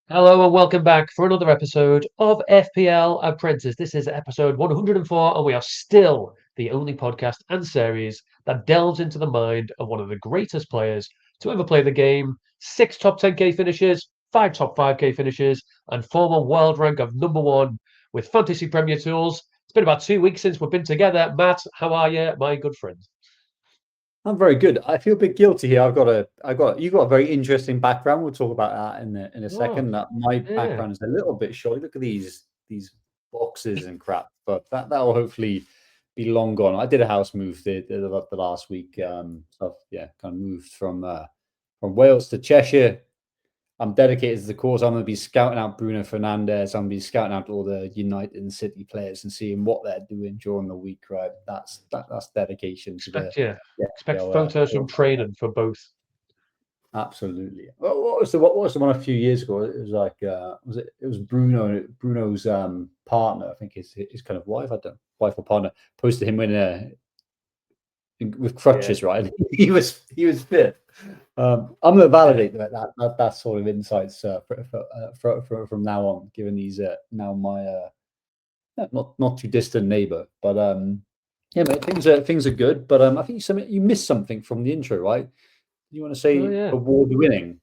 Hello and welcome back for another episode of FPL Apprentice. This is episode 104, and we are still the only podcast and series that delves into the mind of one of the greatest players to ever play the game. 6 top 10k finishes, 5 top 5k finishes, and former world rank of #1 with Fantasy Premier Tools. It's been about 2 weeks since we've been together. Matt, how are you, my good friend? I'm very good. I feel a bit guilty here. You got a very interesting background. We'll talk about that in a Oh, second. That my yeah. background is a little bit short. Look at these boxes and crap, but that will hopefully be long gone. I did a house move the last week. So yeah, kind of moved from Wales to Cheshire. I'm dedicated to the cause. I'm going to be scouting out Bruno Fernandes. I'm going to be scouting out all the United and City players and seeing what they're doing during the week. Right, that's dedication to the Expect yeah. yeah. Expect photos from training for both. Absolutely. What was the one a few years ago? It was like it was Bruno's partner, I think his kind of wife or partner posted him with Yeah. crutches, right? He was fit. I'm gonna validate that sort of insights from now on, given he's now my not too distant neighbor. But yeah, mate, things are good. But I think you missed something from the intro, right? You want to Oh say yeah. award winning?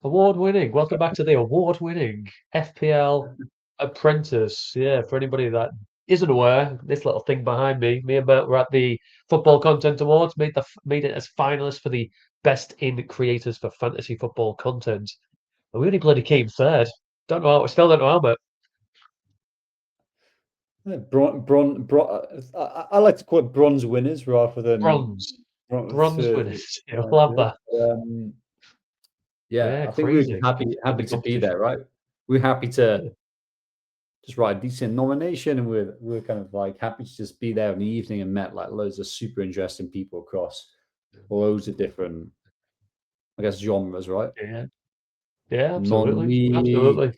Award-winning. Welcome back to the award-winning FPL Apprentice. Yeah, for anybody that isn't aware, this little thing behind me, me and Matt were at the Football Content Awards, made it as finalists for the Best in Creators for Fantasy Football Content. And we only bloody came third. Don't know how, still don't know how, but Yeah, I like to call it bronze winners rather than bronze. Bronze for winners. Yeah, we'll have that. yeah, Yeah, I think we were just crazy. happy Lovely to be there, competition. right? We're happy to Yeah, just write a decent nomination, and we're kind of like happy to just be there in the evening and met like loads of super interesting people across loads of different, I guess, genres, right? yeah, yeah, absolutely. Non-league, Absolutely.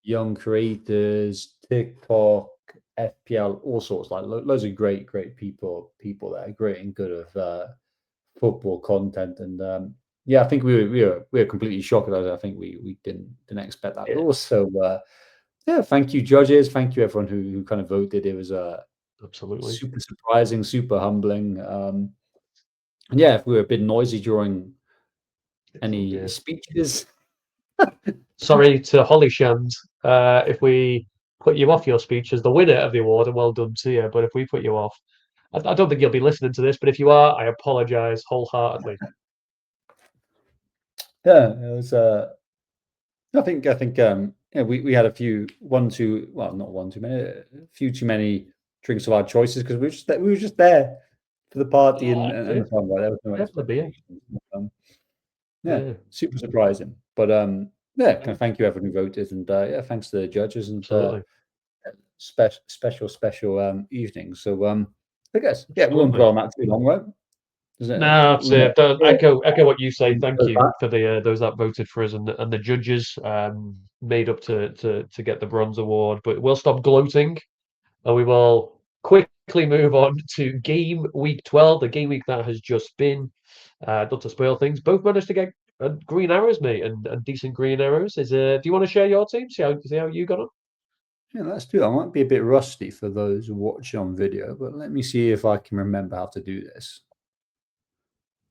young creators, TikTok, FPL, all sorts, like loads of great people there, great and good of football content. And yeah, I think we were completely shocked at that. I think we didn't expect that at Yeah, all. So yeah, thank you, judges. Thank you, everyone who kind of voted. It was absolutely. super surprising, super humbling. And yeah, if we were a bit noisy during any Yeah. speeches, Sorry to Hollyshand if we put you off your speech as the winner of the award, and well done to you. But if we put you off, I don't think you'll be listening to this. But if you are, I apologise wholeheartedly. yeah, it was. I think yeah, we had a few one too well, not one too many, a few too many drinks of our choices because we were just there for the party Yeah, and yeah, the fun. Right? There was no definitely, yeah, expectations. Yeah, yeah, super surprising. But yeah, kind of thank you everyone who voted, and yeah, thanks to the judges and absolutely, special evening. So I guess yeah, we won't absolutely. dwell on that too long, right? Does it? No, that's Limit. it. Echo what you say. Thank you Yeah. for the those that voted for us and the judges made up to get the bronze award. But we'll stop gloating and we will quickly move on to game week 12, the game week that has just been. Not to spoil things, both managed to get green arrows, mate, and decent green arrows. Do you want to share your team? See how you got on? Yeah, let's do it. I might be a bit rusty for those watching on video, but let me see if I can remember how to do this.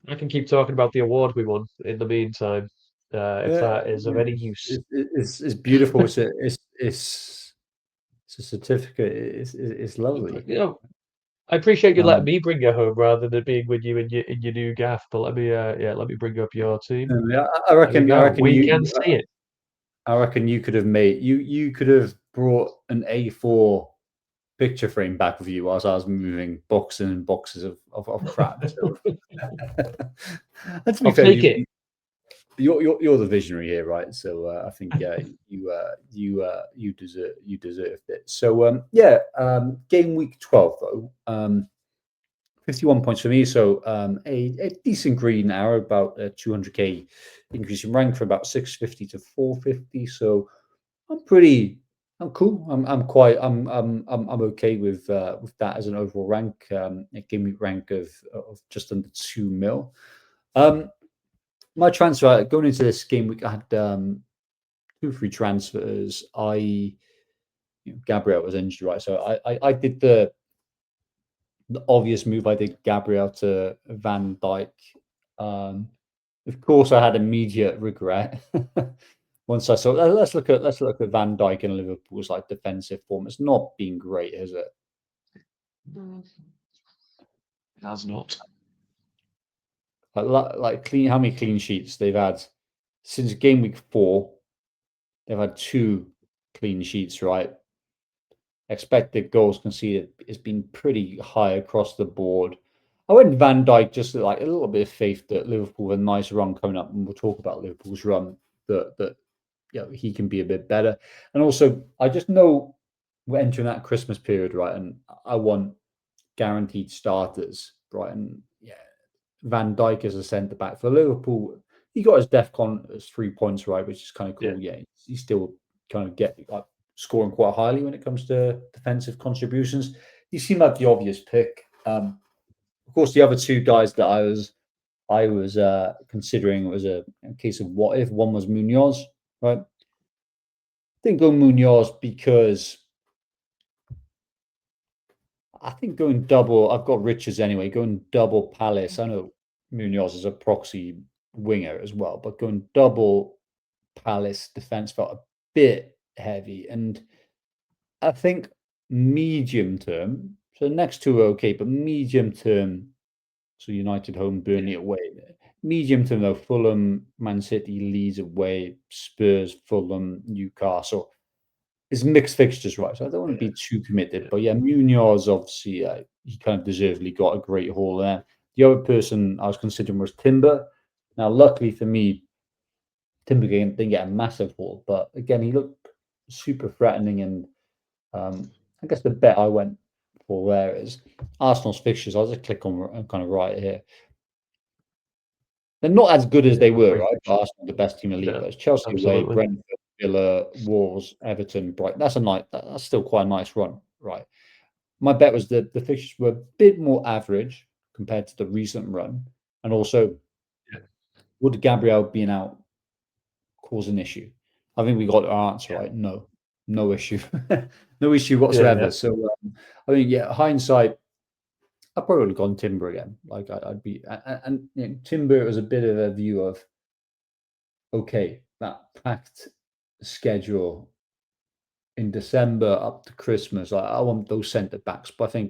I can keep talking about the award we won in the meantime, if Yeah, that is of any use. it's beautiful. It's a certificate. It's lovely. You know, I appreciate you letting Um, me bring you home rather than it being with you in your new gaff. But let me bring up your team. and yeah, There we I go. reckon We can see it. I reckon you could have you could have brought an A4 picture frame back with you whilst I was moving boxes and boxes of crap. So, and to be I'll fair, take it. you're the visionary here, right? So I think yeah, you deserved it. So yeah, game week 12 though, 51 points for me. So a decent green arrow, about 200k increase in rank from about 650 to 450. So I'm cool. I'm okay with that as an overall rank. It gave me rank of just under 2 mil. Um, my transfer going into this game week, I had two free transfers. Gabriel was injured, right? So I did the obvious move. I did Gabriel to Van Dijk. Of course, I had immediate regret once I saw. Let's look at Van Dijk and Liverpool's like defensive form. It's not been great, has it? It has not. Like clean. How many clean sheets they've had since game week 4? They've had 2 clean sheets, right? Expected goals conceded has been pretty high across the board. I went Van Dijk just like a little bit of faith that Liverpool have a nice run coming up, and we'll talk about Liverpool's run that he can be a bit better. And also, I just know we're entering that Christmas period, right? And I want guaranteed starters, right? And yeah, Van Dijk as a centre back for Liverpool, he got his DEFCON as 3 points, right? Which is kind of cool. Yeah, he still kind of get like scoring quite highly when it comes to defensive contributions. He seemed like the obvious pick. Of course, the other 2 guys that I was considering was a case of what if. One was Munoz, right? I think go Munoz because I think going double. I've got Richards anyway. Going double Palace. I know Munoz is a proxy winger as well, but going double Palace defense felt a bit heavy, and I think medium term. So the next 2 are okay, but medium term. So United home, Burnley away. Medium term though, Fulham, Man City, Leeds away, Spurs, Fulham, Newcastle. It's mixed fixtures, right? So I don't want to be too committed, but yeah, Munoz obviously he kind of deservedly got a great haul there. The other person I was considering was Timber. Now, luckily for me, Timber didn't get a massive haul, but again, he looked super threatening. And I guess the bet I went for there is Arsenal's fixtures. I'll just click on kind of right here. They're not as good as they were, right? Arsenal, the best team in the league, but it's Chelsea away, Brentford, Villa, Wolves, Everton, Brighton. That's still quite a nice run, right? My bet was that the fixtures were a bit more average compared to the recent run, and also would Gabriel being out cause an issue? I think we got our answer right. No issue, no issue whatsoever. So I mean, hindsight, I probably would have gone Timber again. Like I'd be, and Timber was a bit of a view of, okay, that packed schedule in December up to Christmas. I want those centre backs, but I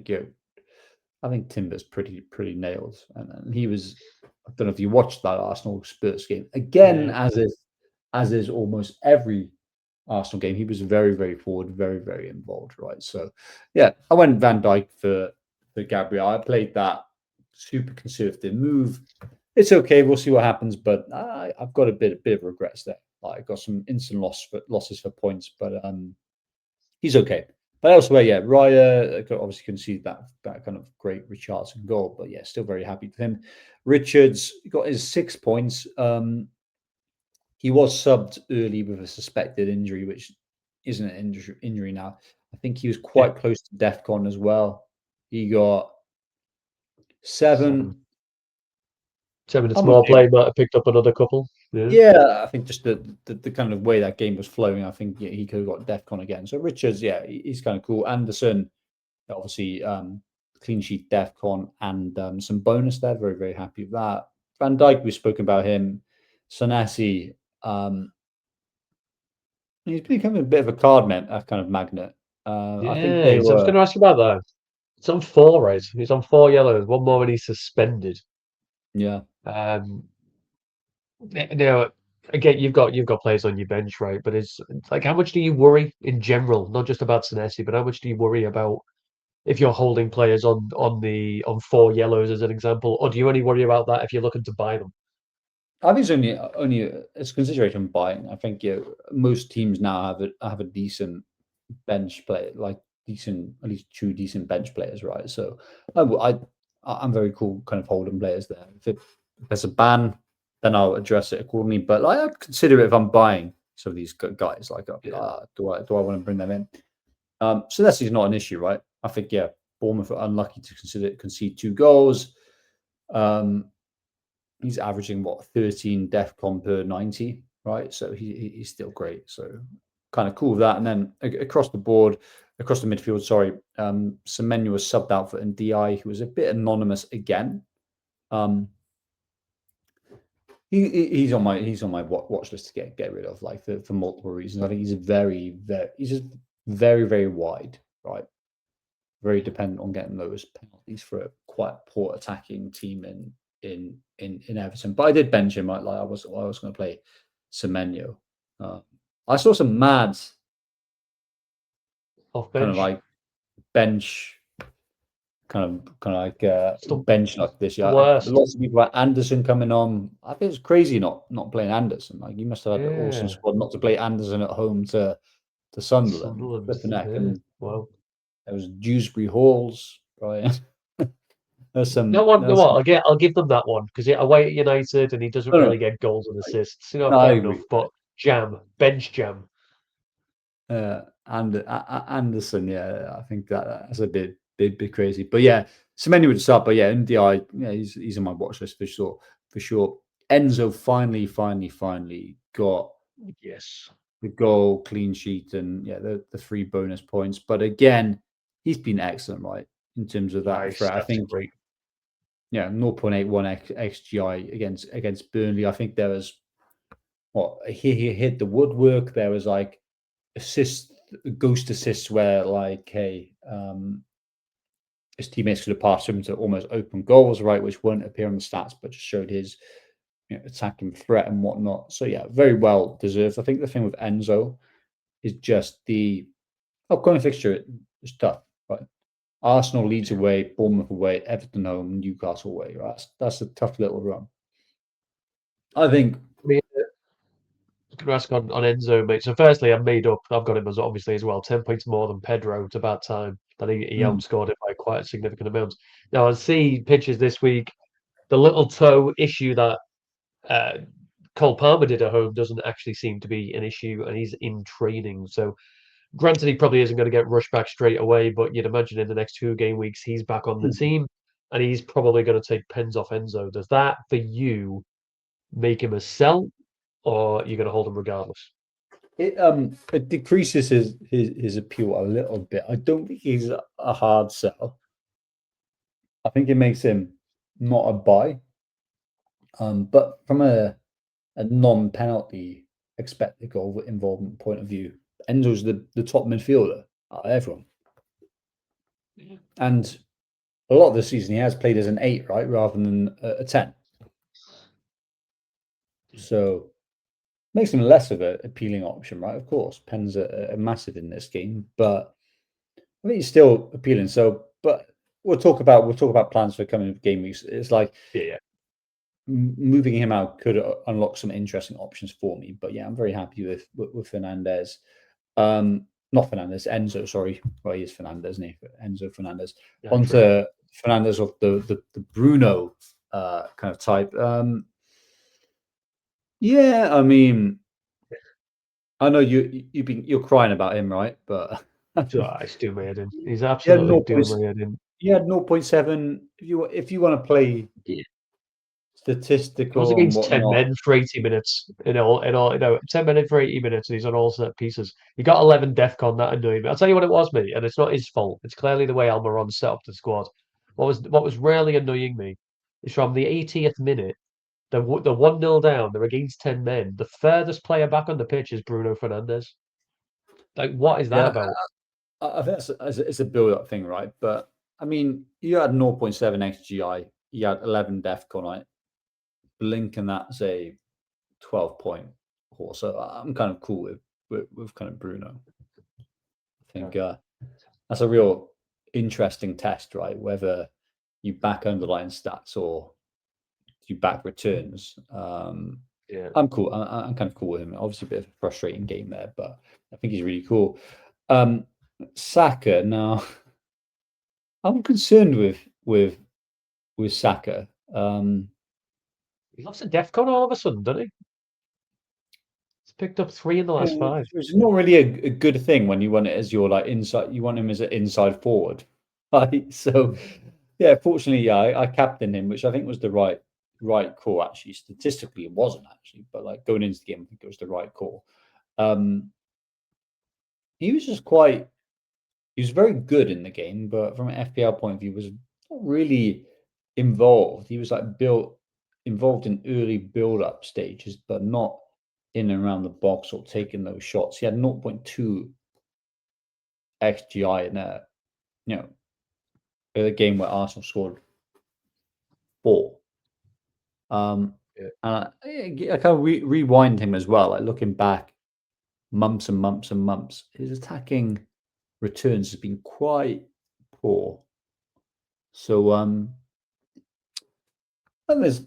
think Timber's pretty nailed, and he was. I don't know if you watched that Arsenal Spurs game again, as is almost every Arsenal game. He was very forward, very involved, right? So yeah, I went Van Dijk for Gabriel. I played that super conservative move. It's okay. We'll see what happens, but I've got a bit of regrets there. Like I got some instant losses for points, but he's okay. But elsewhere, Raya obviously conceded that kind of great Richarlison goal, but yeah, still very happy with him. Richards got his 6 points. He was subbed early with a suspected injury, which isn't an injury now. I think he was quite close to DEFCON as well. He got 7. 7 a small play might have picked up another couple. Yeah, I think just the kind of way that game was flowing, I think he could have got DEFCON again. So Richards, he's kind of cool. Anderson, obviously, clean sheet DEFCON and some bonus there. Very happy with that. Van Dijk, we've spoken about him. Sanasi, he's becoming a bit of a kind of magnet. I think I was going to ask you about that. It's on 4, right? He's on 4 yellows. One more and he's suspended. Yeah. Now, again, you've got players on your bench, right? But it's like, how much do you worry in general? Not just about Senesi, but how much do you worry about if you're holding players on 4 yellows as an example, or do you only worry about that if you're looking to buy them? I think it's only it's consideration buying. I think most teams now have a decent bench player, like at least 2 decent bench players, right? So I'm very cool kind of holding players there. If there's a ban, then I'll address it accordingly. But like, I'd consider it if I'm buying some of these guys. Like, do I want to bring them in? So that's not an issue, right? I think Bournemouth are unlucky to concede 2 goals. He's averaging 13 DEFCON per 90. right? So he's still great. So kind of cool with that. And then across the board, across the midfield, sorry, Semenyo was subbed out for NDI, who was a bit anonymous again. He's on my watch list to get rid of, like for multiple reasons. I think he's he's just very wide, right? Very dependent on getting those penalties for a quite poor attacking team in Everton. But I did bench him. I was going to play Semenyo. I saw some mads Off kind of bench. like bench kind of like bench like this. Yeah, Worst. lots of people like Anderson coming on. I think it's crazy not playing Anderson. Like you must have had the awesome Yeah. squad not to play Anderson at home to Sunderland. Sunderland. Flipping heck, Yeah. and Wow. there was Dewsbury Halls, right? There's No some. one, no There's what? some. I'll give them that one because away at United and he doesn't No, really no, get goals and assists. You know, no, I fair enough. agree. But bench jam. And Anderson, yeah, I think that's a bit crazy. But yeah, Semenyo would start. But yeah, NDI, yeah, he's on my watch list for sure. For sure. Enzo finally got Yes. the goal, clean sheet, and yeah, the 3 bonus points. But again, he's been excellent, right, in terms of that Nice. threat. I That's think, great. yeah, 0.81 XGI against Burnley. I think there was he hit the woodwork. There was like ghost assists where like, hey, his teammates could have passed him to almost open goals, right, which won't appear on the stats, but just showed his attacking threat and whatnot. So yeah, very well deserved. I think the thing with Enzo is just the upcoming fixture is tough, right? Arsenal, Leeds Yeah. away, Bournemouth away, Everton home, Newcastle away. Right, that's a tough little run. I think. I mean, going to ask on Enzo, mate. So, firstly, I'm made up. I've got him as obviously as well. 10 points more than Pedro. It's about time that he Mm, outscored it by quite a significant amount. Now, I see pictures this week. The little toe issue that uh, Cole Palmer did at home doesn't actually seem to be an issue, and he's in training. So, granted, he probably isn't going to get rushed back straight away, but you'd imagine in the next 2 game weeks he's back on the mm. team, and he's probably going to take pens off Enzo. Does that, for you, make him a sell, or are you going to hold him regardless? It decreases his appeal a little bit. I don't think he's a hard sell. I think it makes him not a buy. But from a non-penalty expected goal involvement point of view, Enzo's the top midfielder out of everyone. Yeah. And a lot of the season he has played as an 8, right, rather than a 10. So makes him less of an appealing option, right? Of course, Pens are massive in this game, but I think he's still appealing. So, but we'll talk about plans for coming game weeks. It's like Yeah. moving him out could unlock some interesting options for me. But yeah, I'm very happy with Fernandez. Not Fernandez, Enzo. Sorry, well, he is Fernandez, isn't he? Enzo Fernandez. Yeah, true. Onto Fernandez of the Bruno kind of type. Yeah, I mean, I know you're crying about him, right? But It's doing my head in. He's he had absolutely 0. doing my head in. He had 0.7. If you want to play Yeah. It was statistical and against 10 whatnot, men for 80 minutes. You know, 10 men for 80 minutes, and he's on all set pieces. He got 11 DEFCON, that annoyed me. I'll tell you what it was, mate, and it's not his fault. It's clearly the way Almiron set up the squad. What was really annoying me is from the 80th minute, the 1-0 down, they're against 10 men. The furthest player back on the pitch is Bruno Fernandes. Like, what is that yeah, about? I think it's a build-up thing, right? But I mean, you had 0.7 XGI, you had 11 DEFCON, right? Blink, and that's a 12-point horse. So I'm kind of cool with kind of Bruno. I think that's a real interesting test, right? Whether you back underlying stats or you back returns. Yeah. I'm cool. I'm kind of cool with him. Obviously, a bit of a frustrating game there, but I think he's really cool. Saka. Now, I'm concerned with Saka. He lost a DEFCON all of a sudden, didn't he? He's picked up 3 in the last 5. It's not really a good thing when you want it as your like inside. You want him as an inside forward, right? So, yeah. Fortunately, yeah, I captained him, which I think was the right right call. Actually, statistically, it wasn't actually, but like going into the game, I think it was the right call. He was just quite. He was very good in the game, but from an FPL point of view, was not really involved. He was like involved in early build-up stages, but not in and around the box or taking those shots. He had 0.2 XGI in you know, a game where Arsenal scored 4. Yeah. And I kind of rewind him as well, like looking back months and months and months. His attacking returns has been quite poor. So and there's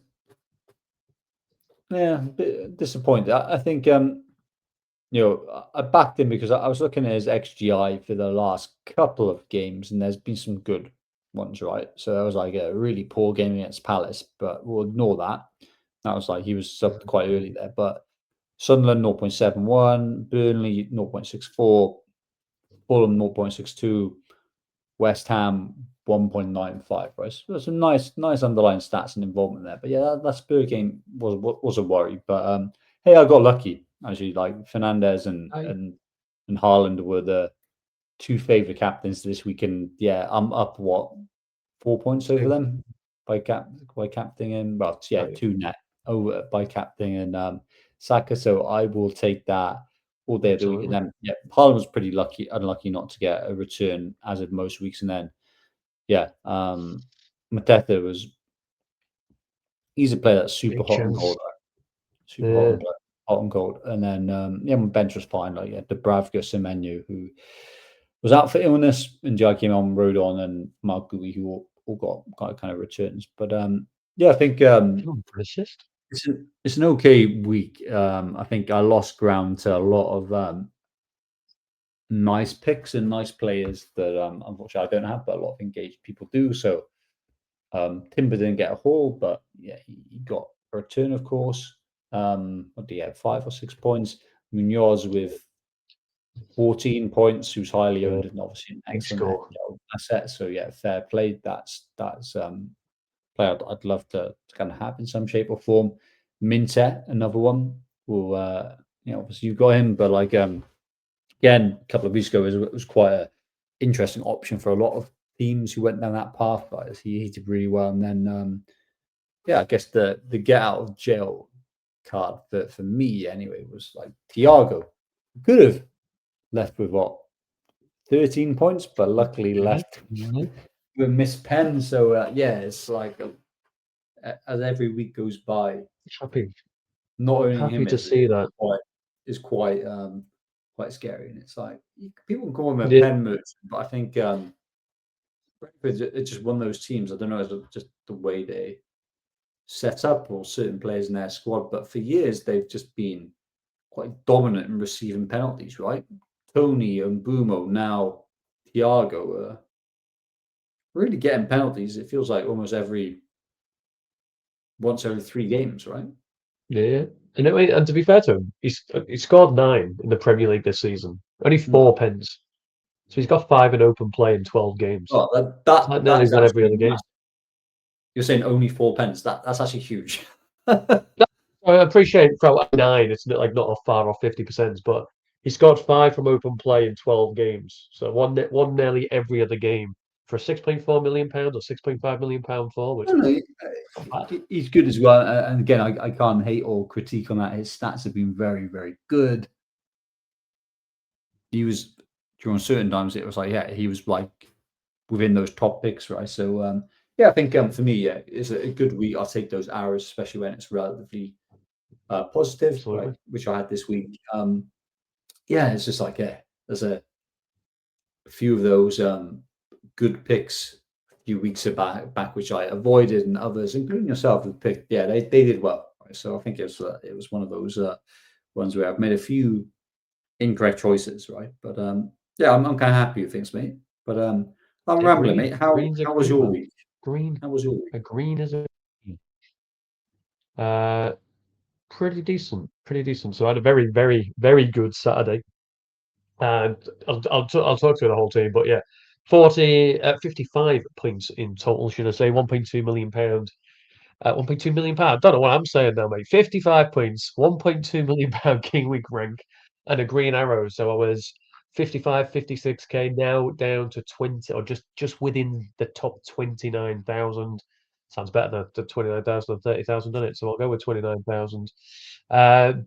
a bit disappointed. I think I backed him because I was looking at his XGI for the last couple of games, and there's been some good ones, right? So that was like a really poor game against Palace, but we'll ignore that. That was like he was subbed quite early there. But Sunderland 0.71, Burnley 0.64, Fulham 0.62, West Ham 1.95, right? So there's some nice underlying stats and involvement there. But yeah, that Spurs game was a worry. But hey, I got lucky actually. Like Fernandez and Haaland were the two favorite captains this week, and yeah, I'm up 4 points over Same. them by captaining him. Well, yeah, Oh, yeah. 2 net over by captaining and Saka. So I will take that all day of the week. And Absolutely. then yeah, Haaland was pretty unlucky not to get a return as of most weeks. And then yeah, Mateta he's a player that's super Big hot and chance. cold, right? Super Yeah. hot and cold. And then yeah, my bench was fine. Like yeah, Dubravka, Semenyo, who was out for illness, and Joachim on Rodon and Mark Gui, who all got kind of returns. But yeah, I think Come for an assist. it's an okay week. I think I lost ground to a lot of nice picks and nice players that unfortunately I don't have, but a lot of engaged people do. So Timber didn't get a haul, but yeah, he got a return, of course. What do you have? 5 or 6 points. Munoz with 14 points, who's highly Yeah. owned and obviously an Big excellent score. asset. So yeah, fair play. That's player I'd love to kind of have in some shape or form. Minter, another one. Will obviously you got him, but like again, a couple of weeks ago it was quite a interesting option for a lot of teams who went down that path. But he did really well, and then yeah, I guess the get out of jail card for me anyway was like Thiago. Could have left with what 13 points, but luckily Mhm. left Mhm. with a missed pen. So yeah, it's like as every week goes by, Happy. not owning Happy him to see that. quite scary. And it's like people can call him a Yeah. pen merchant, but I think Brentford it's just one of those teams. I don't know, it's just the way they set up or certain players in their squad. But for years they've just been quite dominant in receiving penalties, right? Tony and Bumo, now Thiago are really getting penalties. It feels like almost once every 3 games, right? Yeah. And to be fair to him, he scored 9 in the Premier League this season. Only Hmm. 4 pens. So he's got 5 in open play in 12 games. Oh, It's like that nearly is one every actually other game. massive. You're saying only 4 pence. That's actually huge. I appreciate for 9, it's not a far off 50%, but he scored 5 from open play in 12 games. So one nearly every other game for a £6.4 million or £6.5 million forward. No, no, Not bad. he's good as well. And again, I can't hate or critique on that. His stats have been very, very good. He was during certain times. It was like, yeah, he was like within those top picks, right? So, yeah, I think for me, yeah, it's a good week. I'll take those hours, especially when it's relatively positive, right? Absolutely. Which I had this week. Yeah, it's just like, yeah, there's a few of those good picks a few weeks back, which I avoided, and others, including yourself, have picked. Yeah, they did well. Right? So I think it was one of those ones where I've made a few incorrect choices, right? But yeah, I'm kind of happy with things, mate. But I'm rambling, Agreed. mate. Green's a How was green, your man. week? Green. How was your week? A green is a green. Uh, Pretty decent. Pretty decent. So I had a very, very, very good Saturday. And I'll talk through the whole team, but yeah, 55 points in total, should I say, £1.2 million. £1.2 million. Don't know what I'm saying now, mate. 55 points, £1.2 million King Week rank, and a green arrow. So I was 55, 56k, now down to 20, or just within the top 29,000. Sounds better than 29,000 and 30,000, doesn't it? So I'll go with 29,000.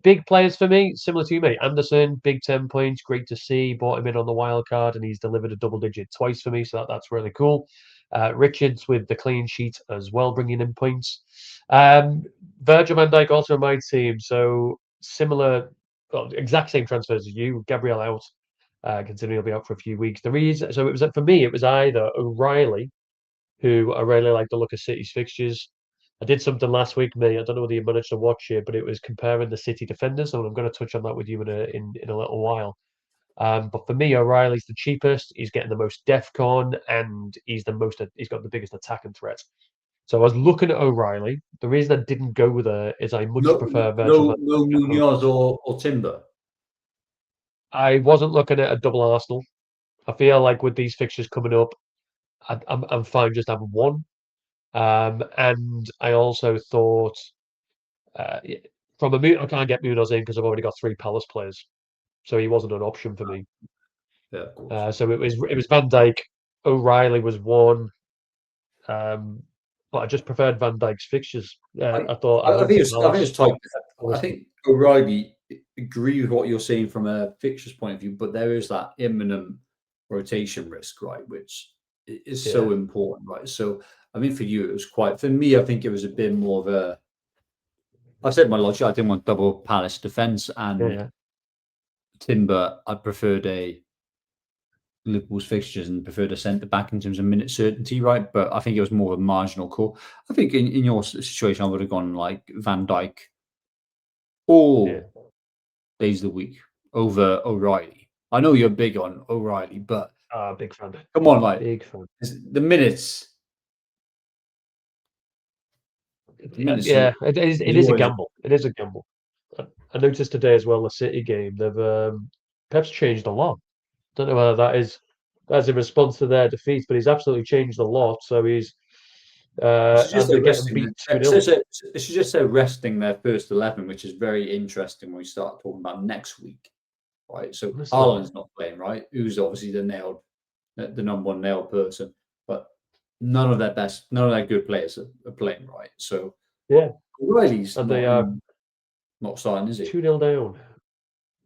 Big players for me, similar to you, mate. Anderson, big 10 points, great to see. Bought him in on the wild card, and he's delivered a double digit twice for me, so that's really cool. Richards with the clean sheet as well, bringing in points. Virgil van Dijk also on my team, so similar, well, exact same transfers as you. Gabriel out, considering he'll be out for a few weeks. The reason, so it was for me, it was either O'Reilly, who I really like the look of City's fixtures. I did something last week, mate. I don't know whether you managed to watch it, but it was comparing the City defenders, and I'm going to touch on that with you in a little while. But for me, O'Reilly's the cheapest. He's getting the most DEFCON, and he's got the biggest attacking threat. So I was looking at O'Reilly. The reason I didn't go with her is I much prefer Virgil van No Dijk at home. Munoz or Timber. I wasn't looking at a double Arsenal. I feel like with these fixtures coming up, I'm fine just having one. And I also thought I can't get Munoz in because I've already got 3 Palace players, so he wasn't an option for me. Yeah, of course. So it was Van Dijk. O'Reilly was one. But I just preferred Van Dijk's fixtures. I thought I I went think for it's Palace. tight. I think O'Reilly agree with what you're saying from a fixtures point of view, but there is that imminent rotation risk, right? Which is so Yeah, important, right? So I mean, for you, it was quite. For me, I think it was a bit more of a. I said my logic. I didn't want double Palace defense and yeah. Timber. I preferred a Liverpool's fixtures and preferred a centre back in terms of minute certainty, right? But I think it was more of a marginal call. I think in your situation, I would have gone like Van Dijk Yeah. all days of the week over O'Reilly. I know you're big on O'Reilly, but Big fan. come on, like Big fan. the minutes. The minutes Yeah, it is a always. gamble. It is a gamble. I noticed today as well, the City game, Pep's changed a lot. Don't know whether that's in response to their defeat, but he's absolutely changed a lot. So It should just and say they're getting resting. beat 2-0. It should just say resting their first 11, which is very interesting when we start talking about next week, right? So Honestly, Haaland's not playing, right? Who's obviously the number one nailed person, but none of their good players are playing, right? So yeah, O'Reilly's and they are not starting, is he? 2-0 down.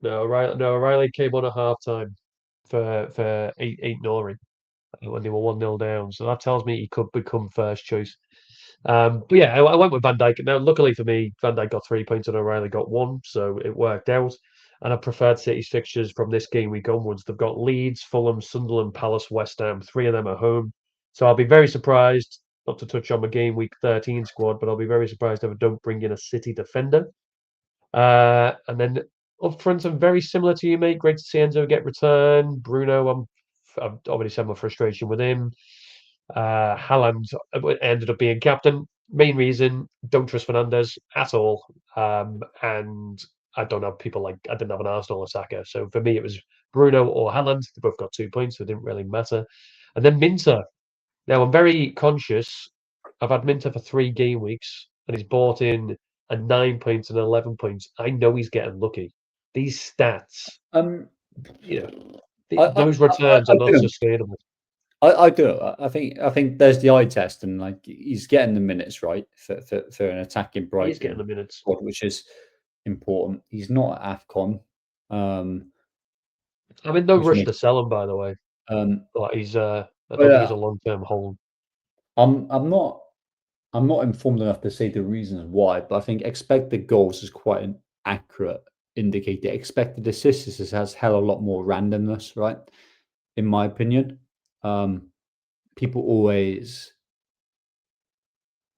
No, O'Reilly came on at halftime for 8 Nori when they were 1-0 down. So that tells me he could become first choice. But yeah, I went with Van Dijk. Now, luckily for me, Van Dijk got 3 points and O'Reilly got one, so it worked out. And I preferred City's fixtures from this game week onwards. They've got Leeds, Fulham, Sunderland, Palace, West Ham. 3 of them at home. So I'll be very surprised, not to touch on my game week 13 squad, but I'll be very surprised if I don't bring in a City defender. And then up front, I'm very similar to you, mate. Great to see Enzo get returned. Bruno, I've already said my frustration with him. Haaland ended up being captain. Main reason, don't trust Fernandez at all. And I don't have people like, I didn't have an Arsenal attacker. So for me, it was Bruno or Haaland. They both got 2 points, so it didn't really matter. And then Minter. Now, I'm very conscious. I've had Minter for 3 game weeks, and he's bought in a 9 points and 11 points. I know he's getting lucky. These stats, Um, you know, I, I, those returns are I not do. sustainable. I do. I think there's the eye test, and like he's getting the minutes right for an attacking He is getting Brighton the minutes. squad, which is important. He's not at AFCON, I'm in no which rush makes to sell him, by the way. um. But I But don't think he's a long-term hold. I'm not informed enough to say the reasons why, but I think expected goals is quite an accurate indicator. Expected assists has hell a lot more randomness, right? In my opinion, people always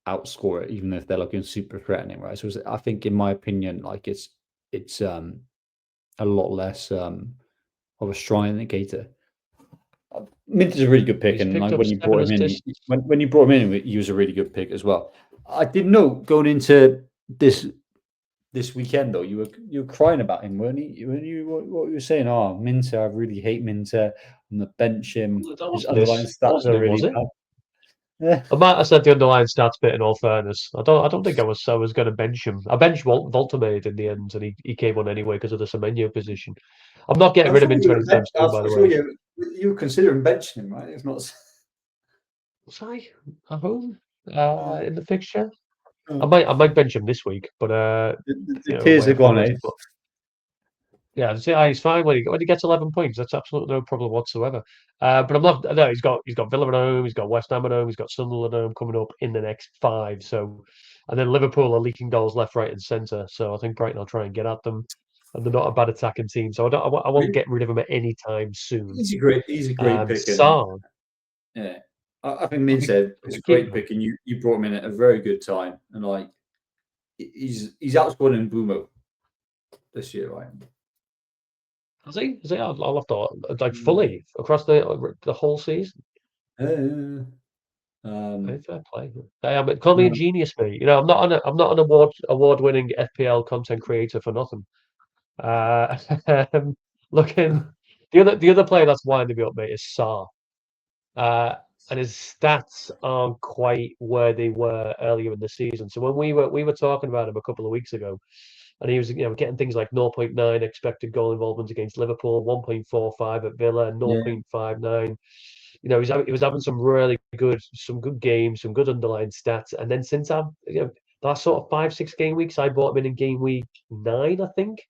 outscore it, even if they're looking super threatening, right? So I think, in my opinion, like it's a lot less of a strong indicator. Mint is a really good pick, He's and picked like up when you 7 brought him in, assists. when you brought him in, he was a really good pick as well. I didn't know going into this weekend though, you were crying about him, weren't you? What you were saying? Oh, Minter, I really hate Minter. I'm gonna bench him. That His wasn't underlying this. That stats wasn't are him, was really it? bad. Yeah. I might have said the underlying stats bit in all fairness. I don't think I was going to bench him. I benched Voltamade in the end, and he came on anyway because of the Semenyo position. I'm not getting I'm rid of sure him you anytime were. soon, I'm by the sure way. you were considering benching him, right? If not, Was I at home uh, in the fixture? I oh, might bench him this week, but the tears away are at gone, Forest. eh? But yeah, he's fine when he gets 11 points. That's absolutely no problem whatsoever. But I'm not. No, he's got Villa at home, he's got West Ham at home, he's got Sunderland at home coming up in the next 5. So, and then Liverpool are leaking goals left, right, and centre. So I think Brighton will try and get at them, and they're not a bad attacking team. So I won't get rid of him at any time soon. He's a great pick, and Sarr, yeah, I think are Min we, said are it's we a great keeping him? pick, and you brought him in at a very good time, and like he's outscoring Bumo this year, right? Has he? Is he? I'll have to like Mm. fully across the whole season. Hey, Um, fair play. Call me a um, genius, mate. I'm not an award-winning FPL content creator for nothing. Uh, um, looking the other player that's winding me up, mate, is Sarr. Uh, and his stats aren't quite where they were earlier in the season. So when we were talking about him a couple of weeks ago, and he was getting things like zero point 0.9 expected goal involvement against Liverpool, 1.45 at Villa, yeah, 0.59. He was having some good games, some good underlying stats. And then since that sort of 5, 6 game weeks, I bought him in game week 9, I think.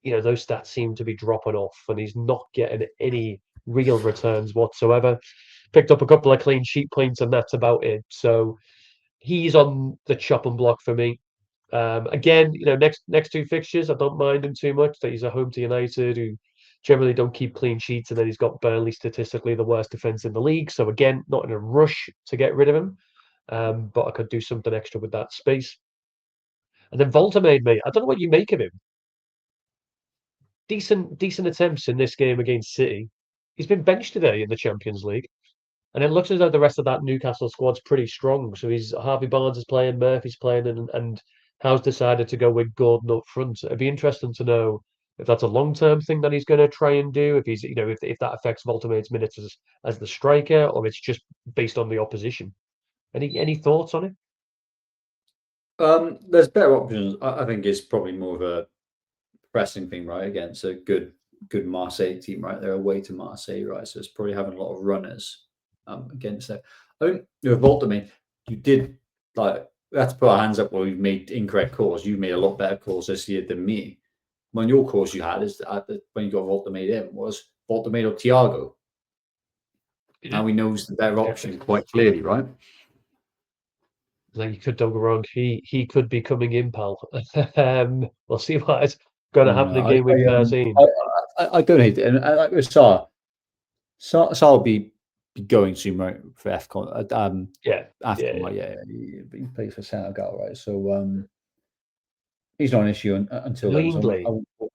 Those stats seem to be dropping off, and he's not getting any real returns whatsoever. Picked up a couple of clean sheet points, and that's about it. So he's on the chopping block for me. Again, next 2 fixtures, I don't mind him too much. That he's at home to United, who generally don't keep clean sheets, and then he's got Burnley statistically the worst defense in the league. So again, not in a rush to get rid of him, but I could do something extra with that space. And then Volta made me. I don't know what you make of him. Decent attempts in this game against City. He's been benched today in the Champions League. And it looks as though the rest of that Newcastle squad's pretty strong. So he's Harvey Barnes is playing, Murphy's playing, and Howe's decided to go with Gordon up front. It'd be interesting to know if that's a long-term thing that he's going to try and do. If he's, if that affects Voltemade's minutes as the striker, or it's just based on the opposition. Any thoughts on it? there's better options. I think it's probably more of a pressing thing, right? Against a good Marseille team, right? They're away to Marseille, right? So it's probably having a lot of runners against that. I think Volta, you did like we have to put our hands up where we've made incorrect calls. You've made a lot better calls this year than me. One of your calls you had is when you got Volta in was Volta or Thiago. Yeah, Now he knows the better yeah. option quite clearly, right? Like you could don't go wrong. He could be coming in, pal. We'll see what is going to happen No, in game week 13. I don't hate it, and like with Saar will be going soon, right, for AFCON. Yeah, yeah, AFCON, yeah. right, yeah, he plays for Senegal, right? So he's not an issue until then. So Annoyingly,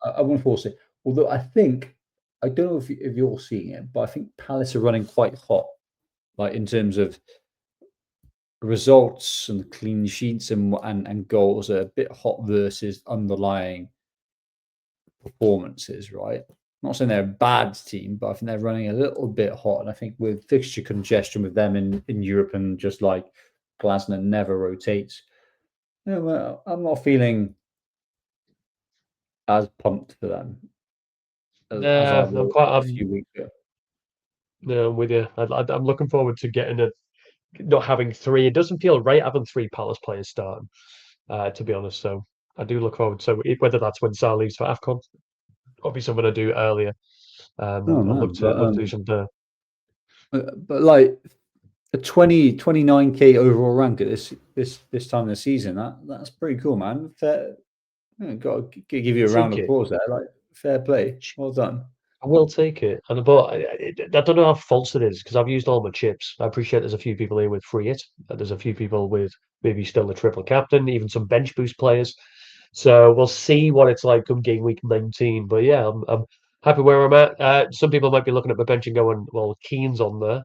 I won't force it. Although I don't know if you're seeing it, but I think Palace are running quite hot, like in terms of results and clean sheets and goals are a bit hot versus underlying performances, right? Not saying they're a bad team, but I think they're running a little bit hot. And I think with fixture congestion with them in Europe and just like Glasner never rotates, well, I'm not feeling as pumped for them as I nah, was a I'm few weeks ago. no, I'm with you. I'm looking forward to getting it, not having three. It doesn't feel right having three Palace players starting, to be honest. So I do look forward. So whether that's when Sal leaves for AFCON, or be something I do earlier. Oh I'll man, look to do something there. but like a 29K overall rank at this time of the season, that's pretty cool, man. Fair, got to give you a round Take of it. applause there. Like fair play, well done. I will take it. But I don't know how false it is because I've used all my chips. I appreciate there's a few people here with free it. There's a few people with maybe still a triple captain, even some bench boost players. So we'll see what it's like come game week 19. But yeah, I'm happy where I'm at. Some people might be looking at my bench and going, well, Keane's on there.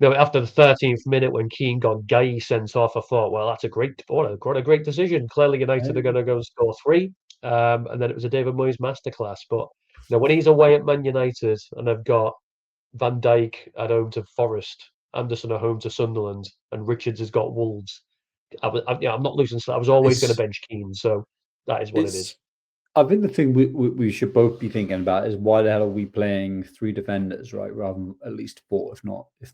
No, after the 13th minute when Keane got Guy sent off, I thought, well, that's what a great decision. Clearly, United are going to go and score three. And then it was a David Moyes masterclass. But when he's away at Man United and I've got Van Dijk at home to Forest, Anderson at home to Sunderland, and Richards has got Wolves. I'm not losing sleep. I was always going to It's bench Keane, so that is what it is. it's. I think the thing we should both be thinking about is why the hell are we playing 3 defenders, right, rather than at least 4, if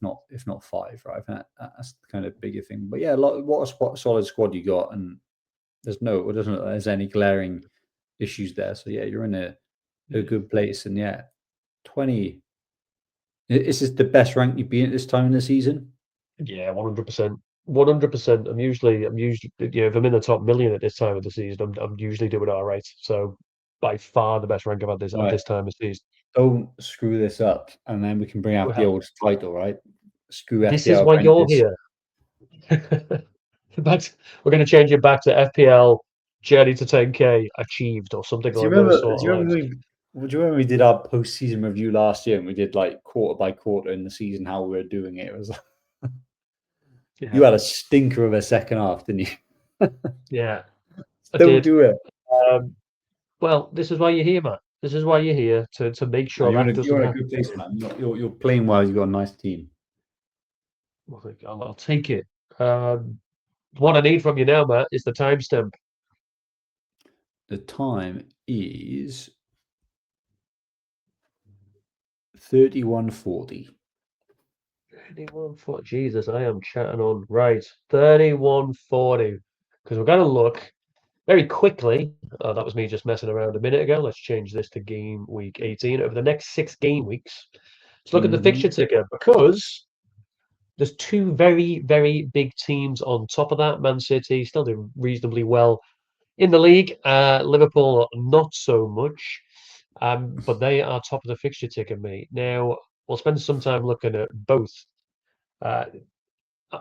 not 5, right? I think that's kind of bigger thing. But yeah, what a solid squad you got, and it doesn't look like there's any glaring issues there. So yeah, you're in a good place, and yeah, 20. Is this the best rank you've been at this time in the season? Yeah, 100%. 100%. I'm usually, if I'm in the top million at this time of the season, I'm usually doing all right. So by far the best rank I've had this All at right, this time of season. don't screw this up, and then we can bring out the Well, old title, right? Screw this is FPL why you're Apprentice. here. But we're going to change it back to FPL journey to 10K achieved or something Do you along those remember? sort Do of you remember lines. do you remember we did our post-season review last year, and we did like quarter by quarter in the season how we were doing it? It was you Yeah, had a stinker of a second half, didn't you? yeah, I Don't did. do it. Um, well, this is why you're here, Matt. This is why you're here to make No, sure that you're doesn't in a good place, happen. man. You're playing well. You've got a nice team. I think I'll take it. What I need from you now, Matt, is the timestamp. The time is 31:40. 31:40. Jesus, I am chatting on. Right. 31:40. Because we're going to look very quickly. Oh, that was me just messing around a minute ago. Let's change this to game week 18. Over the next 6 game weeks, let's look at the Mm-hmm. fixture ticker because there's 2 very, very big teams on top of that. Man City still doing reasonably well in the league. Liverpool, not so much. But they are top of the fixture ticker, mate. Now, we'll spend some time looking at both. Uh,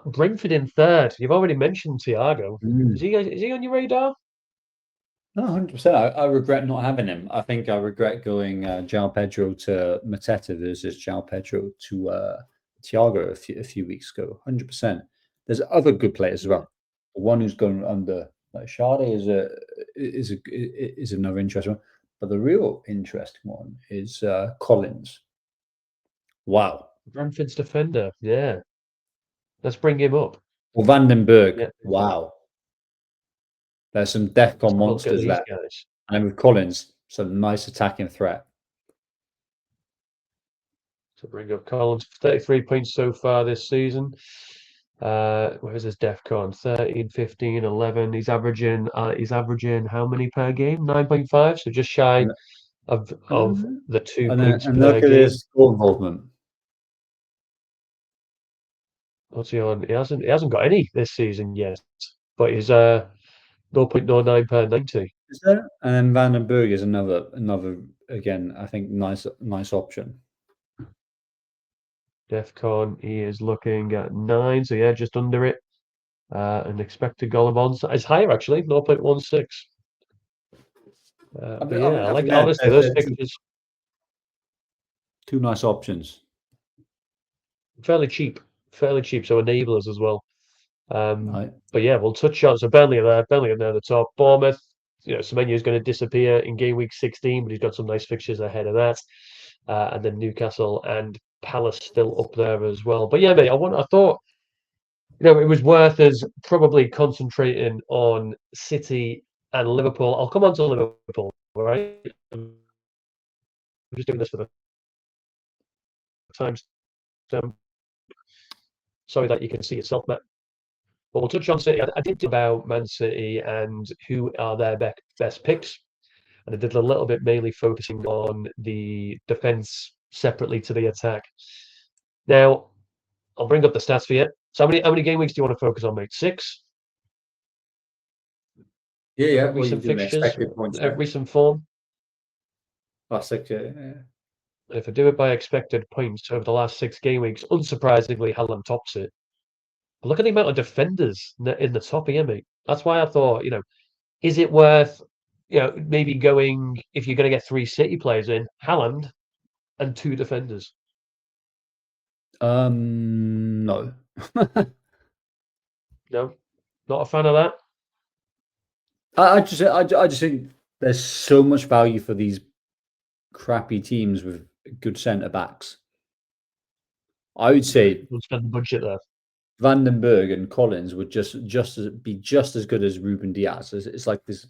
Brentford in third. You've already mentioned Thiago. Is he on your radar? No, 100%. I regret not having him. I think I regret going João Pedro to Mateta versus João Pedro to Thiago a few weeks ago. 100%. There's other good players as Yeah. well. The one who's gone under like Sade is another interesting one. But the real interesting one is Collins. Wow. Brentford's defender. Yeah. Let's bring him up. Or Vandenberg. Yeah. Wow. There's some DEFCON Let's have a look at monsters these there. guys. And with Collins, some nice attacking threat. To bring up Collins, 33 points so far this season. Where's his DEFCON? 13, 15, 11. He's averaging how many per game? 9.5, so just shy of Mhm. the 2 And then points and per look at game. his goal involvement. What's he on? He hasn't got any this season yet, but he's 0.09 per 90. Is there? And then Vandenberg is another again, I think nice option. DEFCON, he is looking at 9, so yeah, just under it. And expected goal of is higher actually, 0.16. But yeah, I think honestly, those they're fixtures two nice options. fairly cheap, so enablers as well. Right. But yeah, we'll touch on so Burnley are there, the top. Bournemouth, Semenyo is going to disappear in game week 16, but he's got some nice fixtures ahead of that. And then Newcastle and Palace still up there as well. But yeah, mate, I thought it was worth us probably concentrating on City and Liverpool. I'll come on to Liverpool, all right? I'm just doing this for the times. Sorry that you can see yourself, Matt. But we'll touch on City. I did about Man City and who are their best picks. And I did a little bit mainly focusing on the defence separately to the attack. Now, I'll bring up the stats for you. So how many game weeks do you want to focus on, mate? 6? Yeah. What are you Recent doing? fixtures, Expected points there. recent form. Classic. Yeah. If I do it by expected points over the last 6 game weeks, unsurprisingly, Hallam tops it. But look at the amount of defenders in the top here, mate. That's why I thought, is it worth, maybe going, if you're going to get 3 City players in, Haaland and 2 defenders? No. No, not a fan of that. I just think there's so much value for these crappy teams with good centre backs. I would say We'll spend the budget there. Vandenberg and Collins would be just as good as Ruben Diaz. It's like this.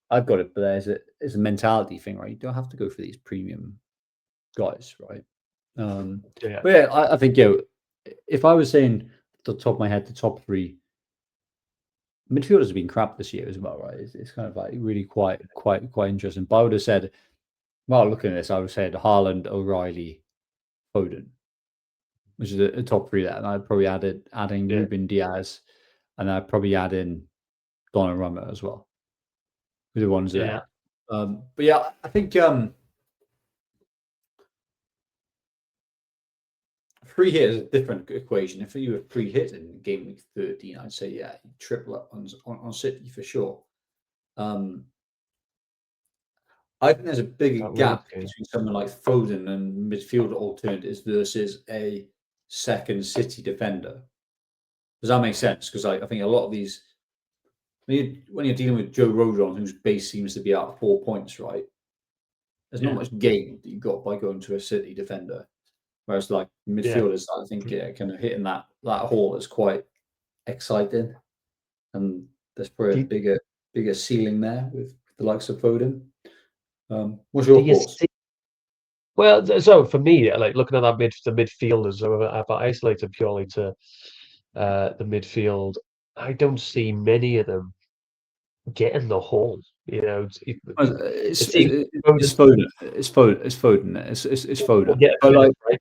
I've got it, but it's a mentality thing, right? You don't have to go for these premium guys, right? Yeah, But yeah, I think if I was saying the top of my head, the top three midfielders have been crap this year as well, right? It's kind of like really quite interesting. But I would have said, well, looking at this, I would have said Haaland, O'Reilly, Foden, which is a top three there. And I'd probably adding yeah. Ruben Diaz, and I'd probably add in Donnarumma as well. The ones Yeah. there. But yeah, I think free hit is a different equation. If you were free hit in game week 13, I'd say yeah, you triple up on City for sure. I think there's a bigger gap between someone like Foden and midfielder alternatives versus a second City defender. Does that make sense? Because I think a lot of these, when you're dealing with Joe Rodon, whose base seems to be at 4 points, right? There's not much gain that you got by going to a City defender. Whereas like midfielders, I think kind of hitting that hole is quite exciting, and there's probably a bigger ceiling there with the likes of Foden. What's your thoughts? Well, so for me, like looking at the midfielders, if I isolate it purely to the midfield, I don't see many of them getting the hole. You know, It's Foden. It's Foden. Get But like, right?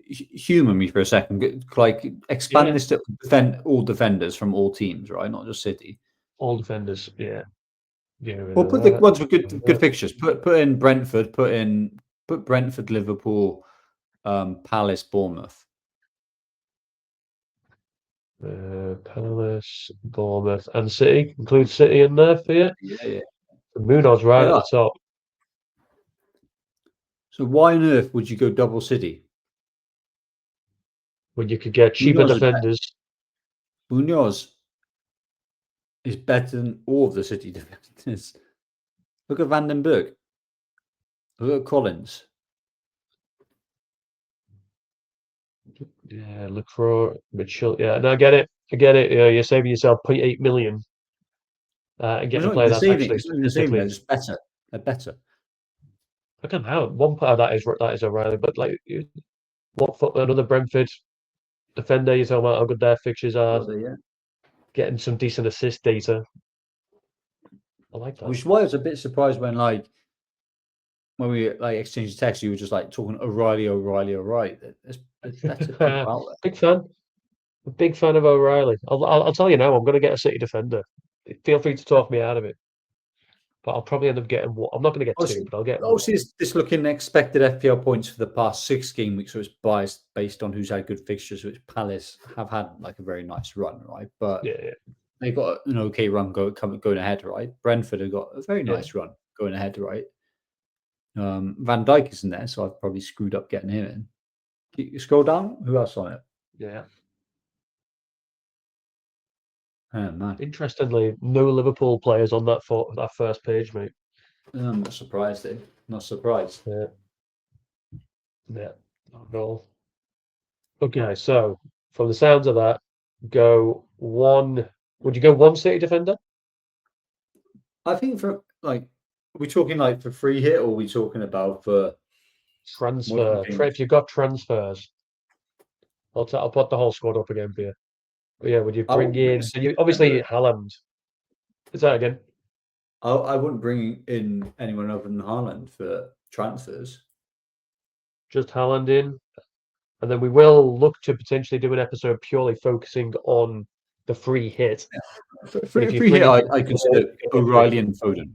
humor me for a second. Like, expand this to defend all defenders from all teams, right? Not just City. All defenders, yeah. Well, put the ones with good fixtures. Put in Brentford. Put Brentford, Liverpool, Palace, Bournemouth. Palace, Bournemouth, and City. Include City in there for you. Yeah. Munoz's right at the top. So why on earth would you go double City when you could get cheaper defenders? Munoz is better than all of the City defenders. Look at Vandenberg. Look at Collins. Yeah, look for Mitchell. Yeah, no, I get it. You're saving yourself 0.8 million and getting a player that's actually they're just better. They're better. Look at how one part of that is O'Reilly, but like another Brentford defender, you're talking about how good their fixtures are. Getting some decent assist data. I like that. Which is why I was a bit surprised when we exchanged text, you were just like talking O'Reilly. There's better people out there. Big fan of O'Reilly. I'll tell you now, I'm going to get a City defender. Feel free to talk me out of it, but I'll probably end up getting one. I'm not going to get two, but I'll get one. Obviously, it's looking expected FPL points for the past 6 game weeks, so it's biased based on who's had good fixtures, which Palace have had like a very nice run, right? But they've got an okay run going ahead, right? Brentford have got a very nice run going ahead, right? Van Dijk isn't there, so I've probably screwed up getting him in. You scroll down. Who else on it? Yeah. Oh, man. Interestingly, no Liverpool players on that first page, mate. I'm not surprised, eh? Not surprised. Yeah. Not at all. Okay, so from the sounds of that, would you go one City defender? I think for are we talking like for free hit, or are we talking about for transfer? If you've got transfers, I'll put the whole squad up again for you. But yeah, would you bring in? Obviously Haaland. Is that again? I wouldn't bring in anyone other than Haaland for transfers. Just Haaland in, and then we will look to potentially do an episode purely focusing on the free hit. For free hit, I consider O'Reilly and Foden,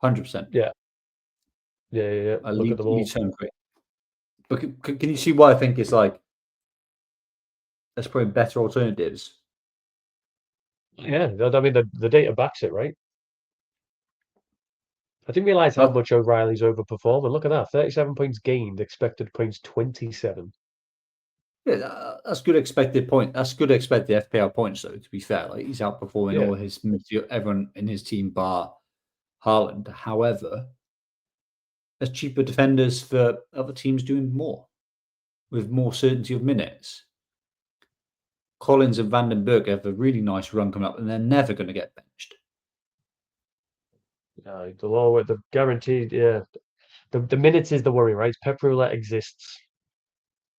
100%. Yeah. I look at them all. But can you see why I think it's like there's probably better alternatives? Yeah, I mean the data backs it, right? I didn't realize how much O'Reilly's overperforming. Look at that, 37 points gained, expected points 27. Yeah, that's good expected point. That's good expected FPL points, though. To be fair, like he's outperforming all his everyone in his team bar Haaland. However, there's cheaper defenders for other teams doing more, with more certainty of minutes. Collins and Vandenberg have a really nice run coming up, and they're never going to get benched. The guaranteed, yeah. The minutes is the worry, right? Pep roulette exists.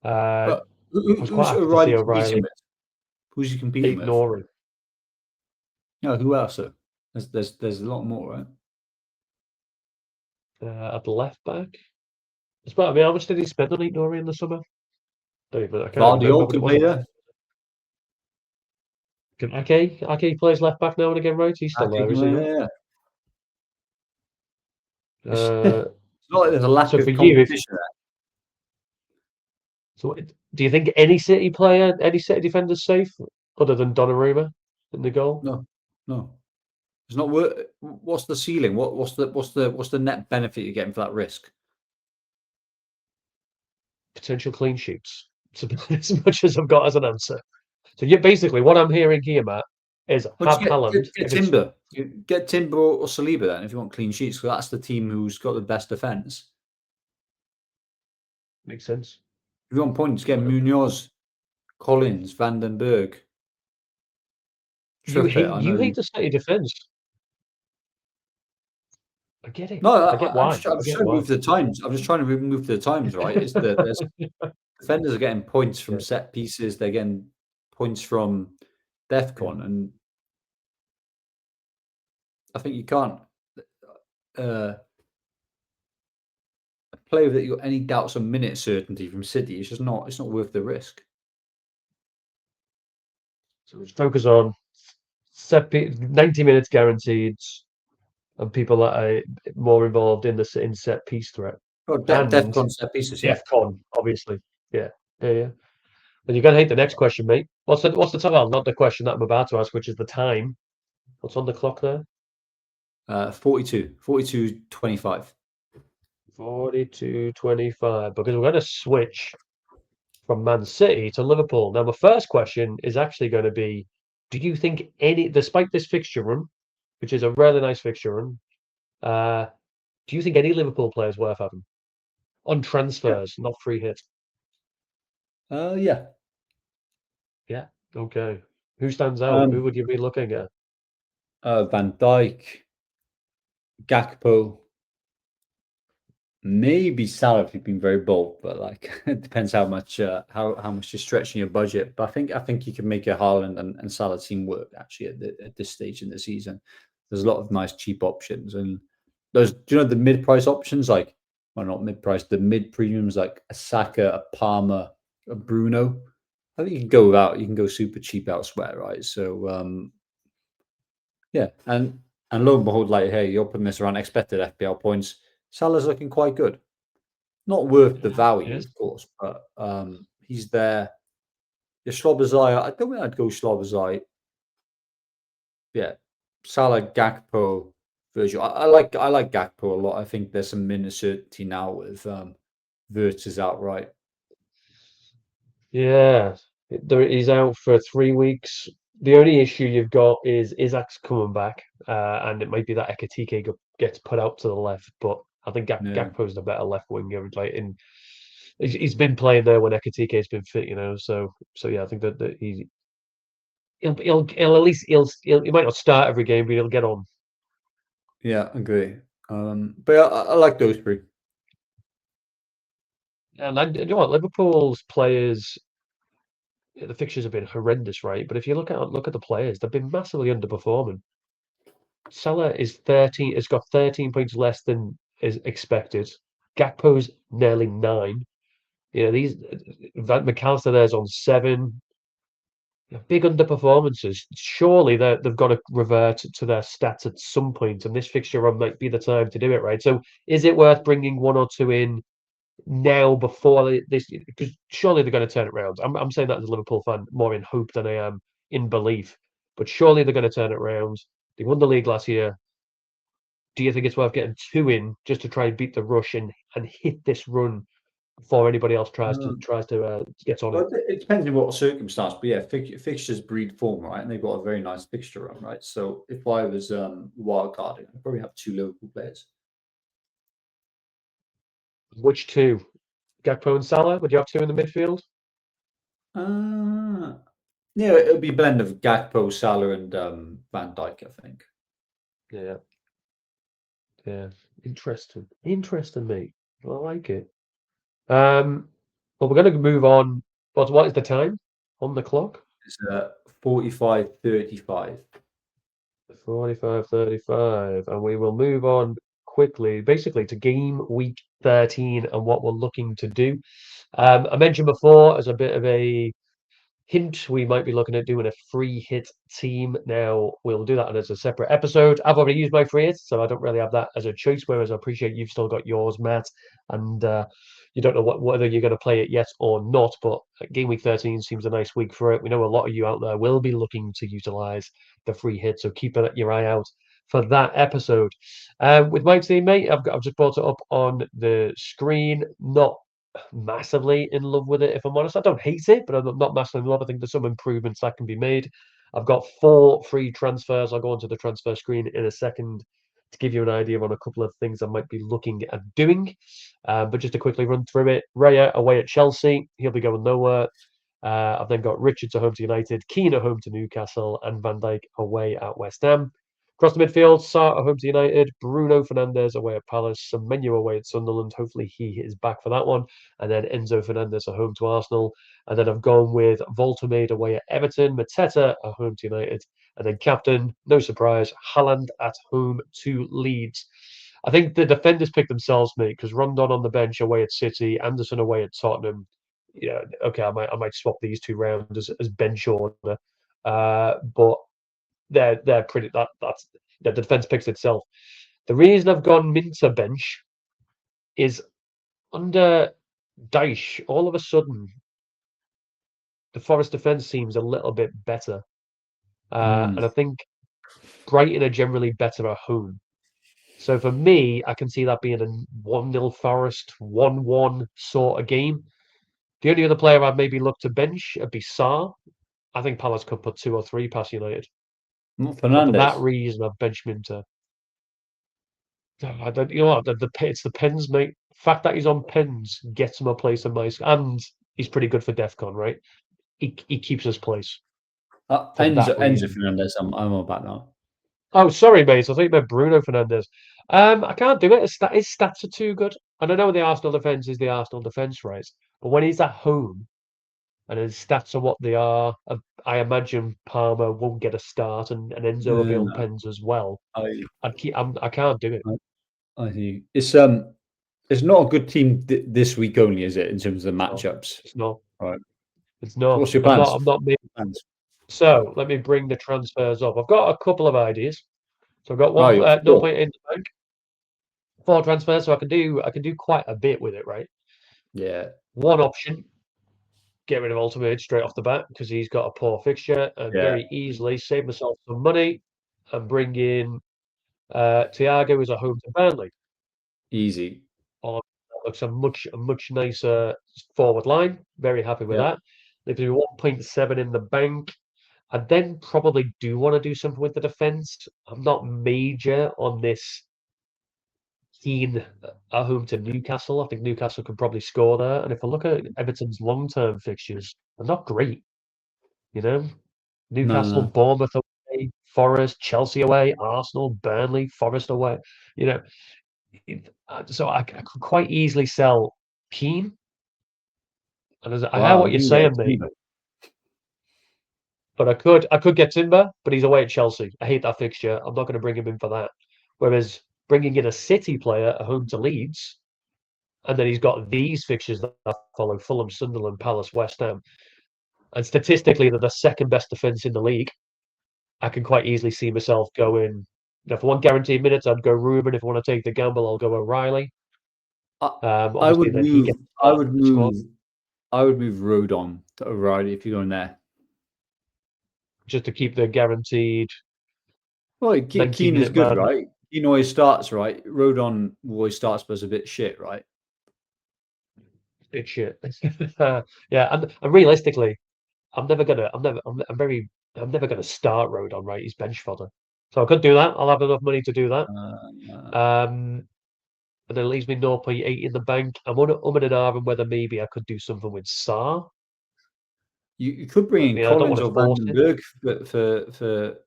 I But was quite who's happy to see O'Reilly competing O'Reilly with? Who's he competing with? ignoring No, who else? There's a lot more, right? at the left back. I mean, how much did he spend on ignoring in the summer? I can't even remember, Vardiol but it can play wasn't. there. Ake plays left back now and again, right? He's still there, is he not? Yeah. It's Uh, not like there's a lack so for of you, competition there. do you think any City player, any City defender's safe other than Donnarumma in the goal? No. It's not worth. What's the ceiling? What's the net benefit you're getting for that risk? Potential clean sheets. As much as I've got as an answer. So you basically what I'm hearing here, Matt, is Well, have just Haaland get if it's Timber. Get Timber or Saliba then if you want clean sheets. So that's the team who's got the best defence. makes sense. If you want points, get Munoz, Collins, Vandenberg, Trippitt. I You know hate you. the City defence. I get it. No, I get I'm why. just, I'm I just get trying to why. move the times. I'm just trying to move the times, right? It's that there's defenders are getting points from Yeah. set pieces. They're getting points from DEFCON, and I think you can't uh, play that you got any doubts on minute certainty from City. It's just not. It's not worth the risk. So let's focus on 90 minutes guaranteed and people that are more involved in the in set piece threat. Oh, And DEFCON set pieces, yeah. DEFCON, obviously. Yeah. And you're gonna hate the next question, mate. What's the time? Well, not the question that I'm about to ask, which is the time. What's on the clock there? 42-25. 42-25. Because we're going to switch from Man City to Liverpool. Now, my first question is actually going to be: do you think despite this fixture run, which is a really nice fixture run, do you think any Liverpool players worth having on Yeah. transfers, not free hit? Yeah. Yeah. Okay. Who stands out? Who Um, would you be looking at? Van Dijk, Gakpo, maybe Salah if you've been very bold, but like it depends how much how much you're stretching your budget. But I think you can make a Haaland and Salah team work actually at this stage in the season. There's a lot of nice cheap options, and those do you know the mid price options like well not mid price the mid premiums like a Saka, a Palmer, a Bruno. I think you can go without you can go super cheap elsewhere, right? So yeah, and lo and behold, like hey, you're putting this around expected FPL points. Salah's looking quite good. Not worth the value, Yes. of course, but he's there. The Slobozai, I don't think I'd go Slobozai. Yeah, Salah, Gakpo, Virgil. I like Gakpo a lot. I think there's some minute certainty now with Wirtz outright. Yeah, he's out for 3 weeks. The only issue you've got is Isaac's coming back, and it might be that Ekatike gets put out to the left. But I think Yeah, Gakpo's the better left winger. Like he's been playing there when Ekatike's been fit, So yeah, I think that he'll at least he might not start every game, but he'll get on. yeah, agree. But yeah, I like those three. And you know what, Liverpool's players, the fixtures have been horrendous, right? But if you look at the players, they've been massively underperforming. Salah is 13, has got 13 points less than is expected. Gakpo's nearly 9. These Van McAllister there's on 7. Big underperformances. Surely they've got to revert to their stats at some point, and this fixture run might be the time to do it, right? So is it worth bringing one or two in now before this? Because surely they're going to turn it around. I'm saying that as a Liverpool fan, more in hope than I am in belief. But surely they're going to turn it around. They won the league last year. Do you think it's worth getting two in just to try and beat the rush and hit this run before anybody else tries to get on it? Well, it depends on what circumstance, but yeah, fixtures breed form, right? And they've got a very nice fixture run, right? So if I was wild carding, I'd probably have two Liverpool players. Which two? Gakpo and Salah. Would you have two in the midfield? Yeah, it would be a blend of Gakpo, Salah, and Van Dijk, I think. Yeah, yeah. Interesting, mate. I like it. Well, we're going to move on. What is the time on the clock? It's 45:35. 45:35, and we will move on quickly, basically to game week 13 and what we're looking to do. I mentioned before as a bit of a hint, we might be looking at doing a free hit team. Now we'll do that as a separate episode. I've already used my free hit, so I don't really have that as a choice. Whereas I appreciate you've still got yours, Matt, and you don't know whether you're going to play it yet or not. But game week 13 seems a nice week for it. We know a lot of you out there will be looking to utilize the free hit, so keep your eye out for that episode. With my team, mate, I've just brought it up on the screen. Not massively in love with it, if I'm honest. I don't hate it, but I'm not massively in love. I think there's some improvements that can be made. I've got 4 free transfers. I'll go onto the transfer screen in a second to give you an idea on a couple of things I might be looking at doing. But just to quickly run through it, Raya away at Chelsea. He'll be going nowhere. I've then got Richards at home to United, Keane at home to Newcastle, and Van Dijk away at West Ham. Across the midfield, Sarr at home to United, Bruno Fernandes away at Palace, Semenyo away at Sunderland. Hopefully he is back for that one. And then Enzo Fernandez at home to Arsenal. And then I've gone with Voltemade away at Everton, Mateta at home to United. And then captain, no surprise, Haaland at home to Leeds. I think the defenders pick themselves, mate, because Rondon on the bench away at City, Anderson away at Tottenham. Yeah, okay, I might swap these two round as bench order. But they're pretty that's the defense picks itself. The reason I've gone Minter bench is under Dyche, all of a sudden the Forest defense seems a little bit better. And I think Brighton are generally better at home. So for me, I can see that being a 1-0 Forest, 1-1 sort of game. The only other player I'd maybe look to bench would be Sarr. I think Palace could put 2 or 3 past United. Not So for that Fernandez. reason, I've benched Minter. I don't, you know what? It's the pins, mate. The fact that he's on pins gets him a place in my and he's pretty good for DEFCON, right? He keeps his place for that Enzo reason. Fernandez. I'm on about now. Oh, sorry, mate. I thought you meant Bruno Fernandes. I can't do it. His stats are too good. And I know the Arsenal defense is the Arsenal defense, right? But when he's at home and his stats are what they are, I imagine Palmer won't get a start, and Enzo will be on No, pens as well. I I can't do it. I think it's not a good team this week only, is it? In terms of the No, matchups, it's not. right? It's So not. what's your I'm plans? not. I'm not. Plans? So let me bring the transfers up. I've got a couple of ideas. So I've got Oh, one you're no four. point in the bank, 4 transfers, so I can do quite a bit with it, right? Yeah, One option, get rid of Ultimate straight off the bat because he's got a poor fixture and yeah, very easily save myself some money and bring in Thiago as a home to Burnley. easy. On that looks a much nicer forward line. Very happy with Yep. that. Leaves me 1.7 in the bank. I then probably do want to do something with the defense. I'm not major on this Keane at home to Newcastle. I think Newcastle could probably score there. And if I look at Everton's long-term fixtures, they're not great. You know, No, Newcastle, no. Bournemouth away, Forest, Chelsea away, Arsenal, Burnley, Forest away. You know, so I could quite easily sell Keane. And I hear Wow, what you're you can get saying, a mate. team. But I could get Timber, but he's away at Chelsea. I hate that fixture. I'm not going to bring him in for that. Whereas bringing in a City player at home to Leeds, and then he's got these fixtures that follow Fulham, Sunderland, Palace, West Ham, and statistically they're the second best defence in the league. I can quite easily see myself going. If I want guaranteed minutes, I'd go Ruben. If I want to take the gamble, I'll go O'Reilly. I, I Obviously, would then he gets move. I started would in the squad move. I would move Rodon to O'Reilly if you're going there. just to keep the guaranteed Well, 90 Keane is minute good, man. right? Keane always starts, right? Rodon always starts, but it's a bit shit, right? Bit shit. Yeah, and realistically, I'm never gonna. I'm never gonna start Rodon, right? He's bench fodder, so I could do that. I'll have enough money to do that. Uh, Um, and then it leaves me 0.8 in the bank. I'm on umming and ahhing whether maybe I could do something with Saar. You could bring in I don't Collins want or to force it. Vandenberg for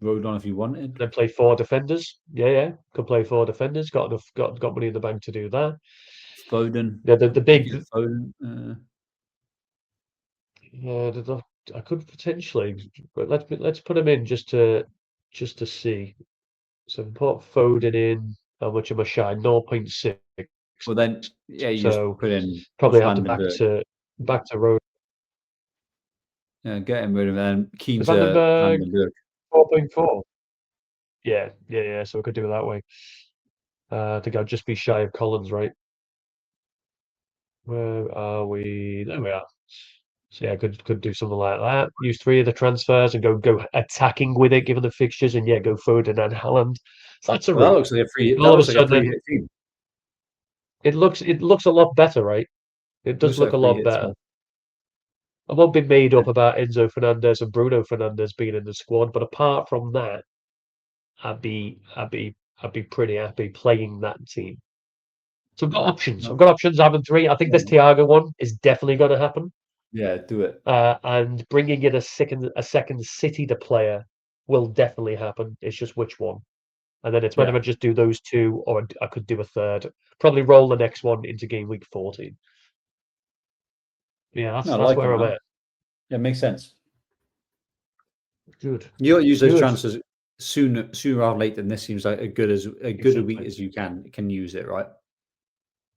Rodon if you wanted. Then play 4 defenders. Yeah. Could play 4 defenders. Got money in the bank to do that. Foden. Yeah, the You big. get Foden. Yeah, I could potentially, but let's put him in just to see. So put Foden in. How much am I shy? 0.6. Well, then, yeah, you just So put in probably have to Vandenberg. back to road. Yeah, get him rid of him. Keen Is to Vandenberg Vandenberg. 4.4? Yeah. So we could do it that way. I think I'd just be shy of Collins, right? Where are we? There we are. So yeah, could do something like that. Use 3 of the transfers and go attacking with it, given the fixtures, and yeah, go Foden and Haaland. So that's a Well, route. that All of a looks like a free sudden, hit team. it looks a lot better, right? It does Looks like look a a free lot hit better. team. I won't be made Yeah. up about Enzo Fernandez and Bruno Fernandez being in the squad, but apart from that, I'd be I'd be I'd be pretty happy playing that team. So I've got options. No, I've got options. Having 3. I think this yeah, Thiago one is definitely going to happen. yeah, do it. And bringing in a second City to player will definitely happen. It's just which one. And then it's whether Yeah. I just do those 2 or I could do a third. Probably roll the next one into game week 14. Yeah, No, I that's like it, where I'm man. at. Yeah, makes sense. Good. You got to use those Good. chances sooner rather than later. And this seems like a good a week Exactly. as you can use it, right?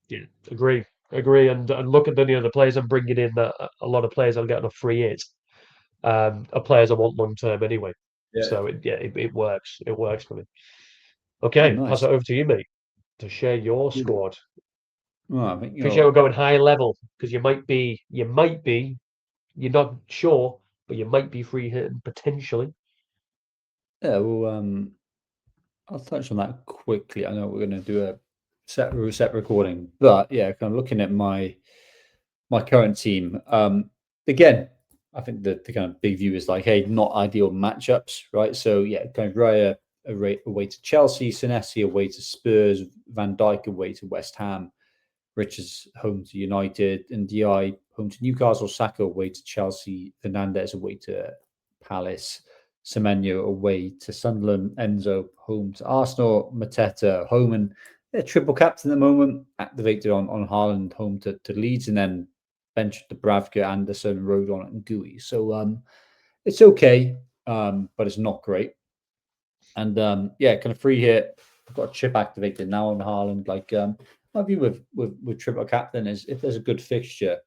Yeah. Agree. And look at the players I'm bringing in. That a lot of players I'm getting a free hit. Are players I want long term anyway. Yeah. So it works. It works for me. Oh, Okay, pass nice. it over to you, mate, to share your Good. squad. Well, I think Appreciate we're going high level because you're not sure, but you might be free hitting potentially. yeah. Well, I'll touch on that quickly. I know we're going to do a set recording, but yeah, kind of looking at my current team. Again, I think the kind of big view is like, hey, not ideal matchups, right? So yeah, kind of Raya away to Chelsea, Senesi away to Spurs, Van Dijk away to West Ham, Richards home to United, and Di home to Newcastle, Saka away to Chelsea, Fernandez away to Palace, Semenyo away to Sunderland, Enzo home to Arsenal, Mateta home, and triple captain at the moment, activated on Haaland home to Leeds, and then bench Dubravka, Anderson, Rodon, and Gui. So it's okay, but it's not great. And yeah, kind of free hit. I've got a chip activated now on Haaland. Like my view with triple captain is if there's a good fixture,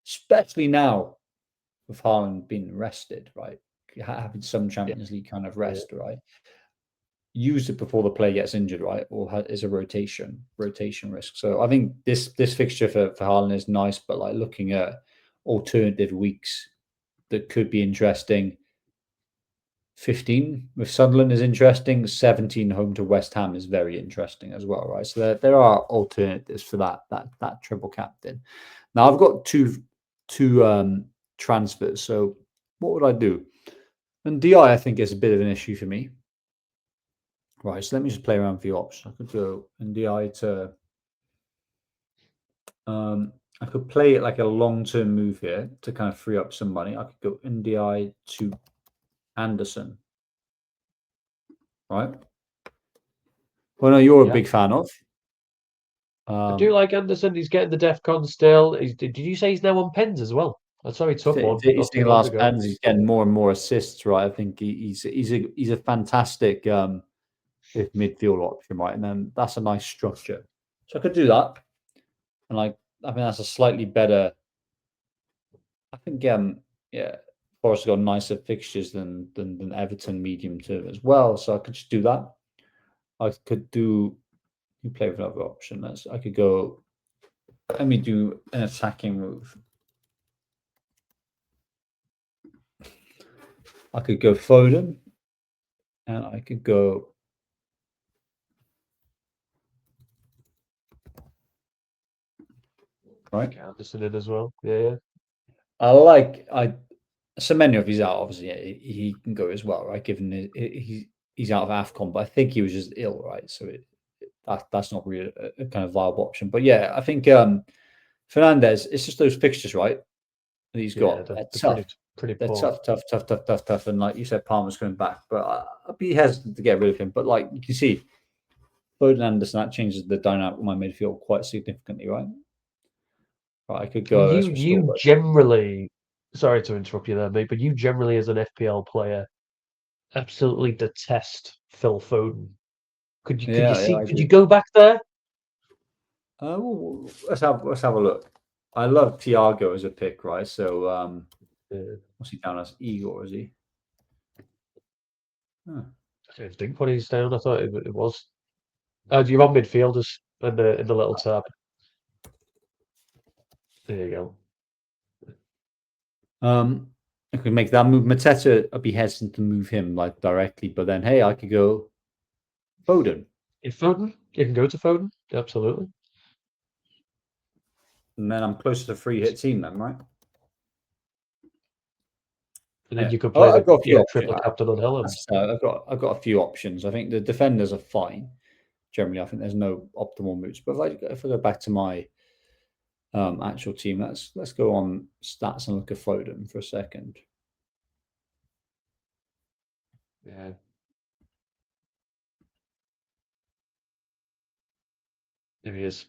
especially now with Haaland being rested, right? Having some Yeah, Champions League kind of yeah, rest, right? Use it before the player gets injured, right? Or is a rotation risk. So I think this fixture for Haaland is nice, but like looking at alternative weeks that could be interesting. 15 with Sunderland is interesting. 17 home to West Ham is very interesting as well, right? So there are alternatives for that triple captain. Now I've got two transfers. So what would I do? And DI, I think, is a bit of an issue for me. Right, so let me just play around with the options. I could go NDI to I could play it like a long-term move here to kind of free up some money. I could go NDI to Anderson. Right. Well, no, you're a yeah. big fan of. I do Um, like Anderson. He's getting the DEFCON still. Did you say he's now on pens as well? That's how he took one he's not too taking long last ago. pens. He's getting more and more assists. Right. I think he's a fantastic midfield option. Right, and then that's a nice structure. So I could do that, and like I think that's a slightly better. I think yeah, Forest got nicer fixtures than Everton medium term as well. So I could just do that. I could do you play with another option. I could go. Let me do an attacking move. I could go Foden, and I could go. Right. Get Anderson in as well. Yeah. I so many of he's out. Obviously, yeah, he can go as well, right? Given he's out of Afcon, but I think he was just ill, right? So that's not really a kind of viable option. But yeah, I think Fernandez, it's just those fixtures, right? That he's Yeah, got. they're They're tough. pretty They're poor. tough. And like you said, Palmer's coming back, but I'd be hesitant to get rid of him. But like you can see, Foden and Anderson, that changes the dynamic of my midfield quite significantly, right? Right, I could I mean, go as you restored. generally, sorry to interrupt you there, mate, but you generally, as an FPL player, absolutely detest Phil Foden. Yeah, I Could you do. go back there? Well, let's have a look. I love Thiago as a pick, right? So what's he down as? Igor, is he? Huh. I don't think what he's down. I thought it was. You're on midfielders in the little tab. There you go. I could make that move. Mateta, I'd be hesitant to move him like directly, but then hey, I could go Foden, If Foden, you can go to Foden. Absolutely. and then I'm close to the free hit team, then, right? And then Yeah. you could Oh, play I've got a few options. triple captain on Helen. I've got a few options. I think the defenders are fine. Generally, I think there's no optimal moves. But if I go back to my actual team, let's go on stats and look at Foden for a second. Yeah. There he is.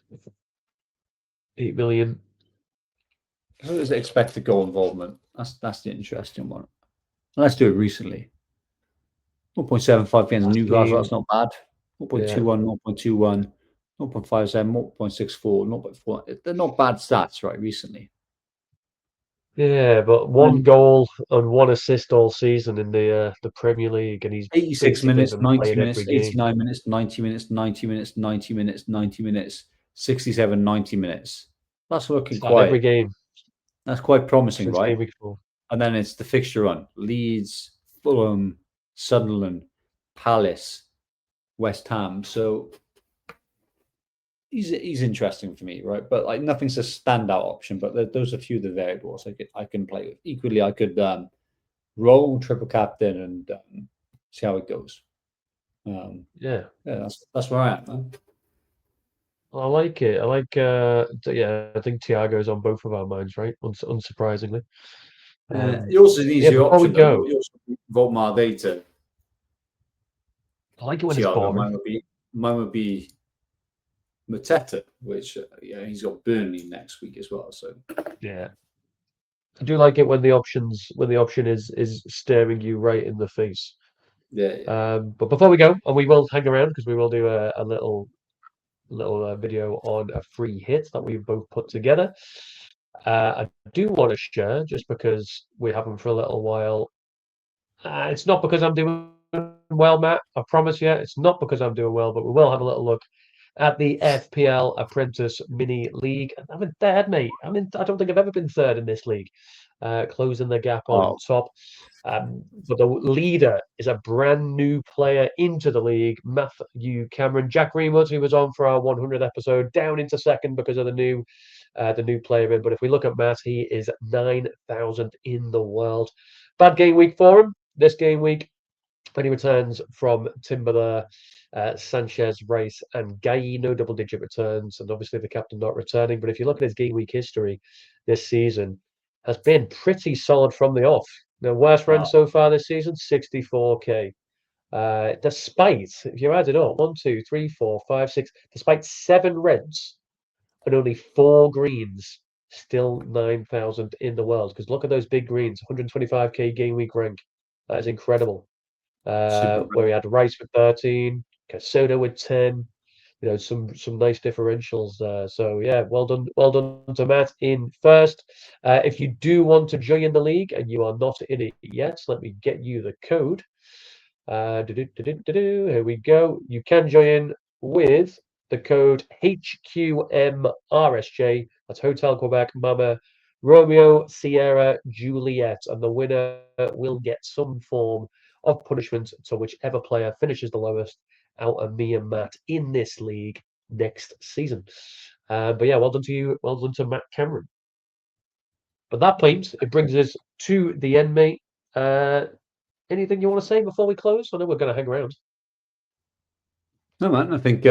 8 million. So is the expected goal involvement? That's the interesting one. Let's do it recently. 0.75 against Last Newcastle. game. That's not bad. Yeah. 0.21, 0.21, 0.57, 0.64, 0.4. They're not bad stats, right? Recently. Yeah, but one And goal and one assist all season in the Premier League, and he's 86 basically minutes, been 90 playing every minutes, game. 89 minutes, 90 minutes, 90 minutes, 90 minutes, 90 minutes, 67, 90 minutes. That's looking Started every game that's quite promising, since right? game week 4. And then it's the fixture run. Leeds, Fulham, Sunderland, Palace, West Ham. So he's interesting for me, right? But like nothing's a standout option. But those are a few of the variables I can play with. Equally, I could roll triple captain and see how it goes. Yeah. Yeah, that's where I am, man. I like it. I like yeah, I think Thiago's on both of our minds, right? Unsurprisingly. You also an Yeah, easier before we option though. go, You also vote Marday to I like it when it's Thiago. boring. Mine would be Mateta, which he's got Burnley next week as well. So Yeah. I do like it when the option is staring you right in the face. yeah. But before we go, and we will hang around because we will do a little video on a free hit that we've both put together. I do want to share just because we haven't for a little while. It's not because I'm doing well, Matt. I promise you, it's not because I'm doing well, but we will have a little look at the FPL Apprentice Mini League. I'm in third, mate. I don't think I've ever been third in this league. Closing the gap on Oh, top. But the leader is a brand new player into the league, Matthew Cameron. Jack Greenwood, who was on for our 100th episode, down into second because of the new player in. But if we look at Matt, he is 9,000 in the world. Bad game week for him. This game week, when he returns from Timber, Sanchez, Rice, and Gay, no double-digit returns, and obviously the captain not returning. But if you look at his game week history this season, has been pretty solid from the off. The worst run wow. so far this season, 64k. Despite, if you add it up, 1, 2, 3, 4, 5, 6, despite 7 reds and only 4 greens, still 9,000 in the world. Because look at those big greens, 125k game week rank. That is incredible. Super Where he impressive. had Rice with 13, Casoda with 10. Some nice differentials there. So yeah, well done to Matt in first. If you do want to join the league and you are not in it yet, let me get you the code. Here we go. You can join with the code HQMRSJ. That's Hotel Quebec Mama Romeo Sierra Juliet, and the winner will get some form of punishment to whichever player finishes the lowest out of me and Matt in this league next season. But yeah, well done to you. Well done to Matt Cameron. But that point, it brings us to the end, mate. Anything you want to say before we close? I know we're going to hang around. No, man. I think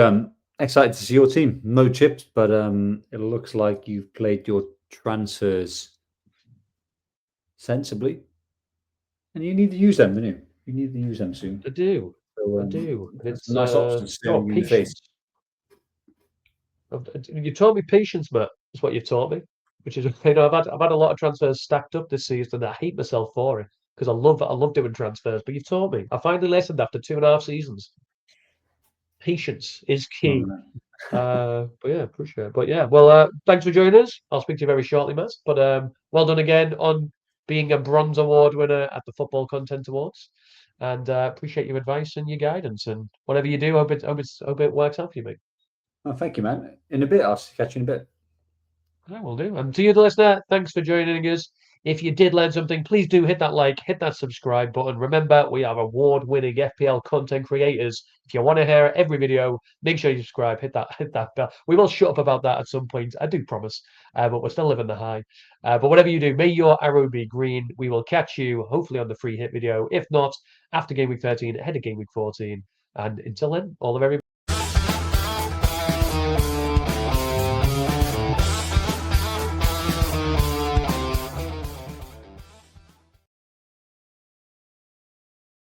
Excited to see your team. No chips, but it looks like you've played your transfers sensibly, and you need to use them, don't you? You need to use them soon. I do. So I do. there's It's some nice options staring not you in the face. patience. You taught me patience, Matt. Is what you've taught me. Which is, I've had a lot of transfers stacked up this season, and I hate myself for it because I love doing transfers. But you've taught me. I finally listened after 2.5 seasons. Patience is Oh, key. man. But yeah, appreciate it. But yeah, well, thanks for joining us. I'll speak to you very shortly, Matt. But well done again on being a bronze award winner at the Football Content Awards, and appreciate your advice and your guidance and whatever you do. Hope it works out for you, mate. Oh, thank you, man. In a bit, I'll catch you in a bit. I will do. And to you, the listener, thanks for joining us. If you did learn something, please do hit that like, hit that subscribe button. Remember, we are award-winning FPL content creators. If you want to hear every video, make sure you subscribe, hit that bell. We will shut up about that at some point, I do promise. But we're still living the high. But whatever you do, may your arrow be green. We will catch you hopefully on the free hit video. If not, after game week 13, ahead of game week 14. And until then, all the very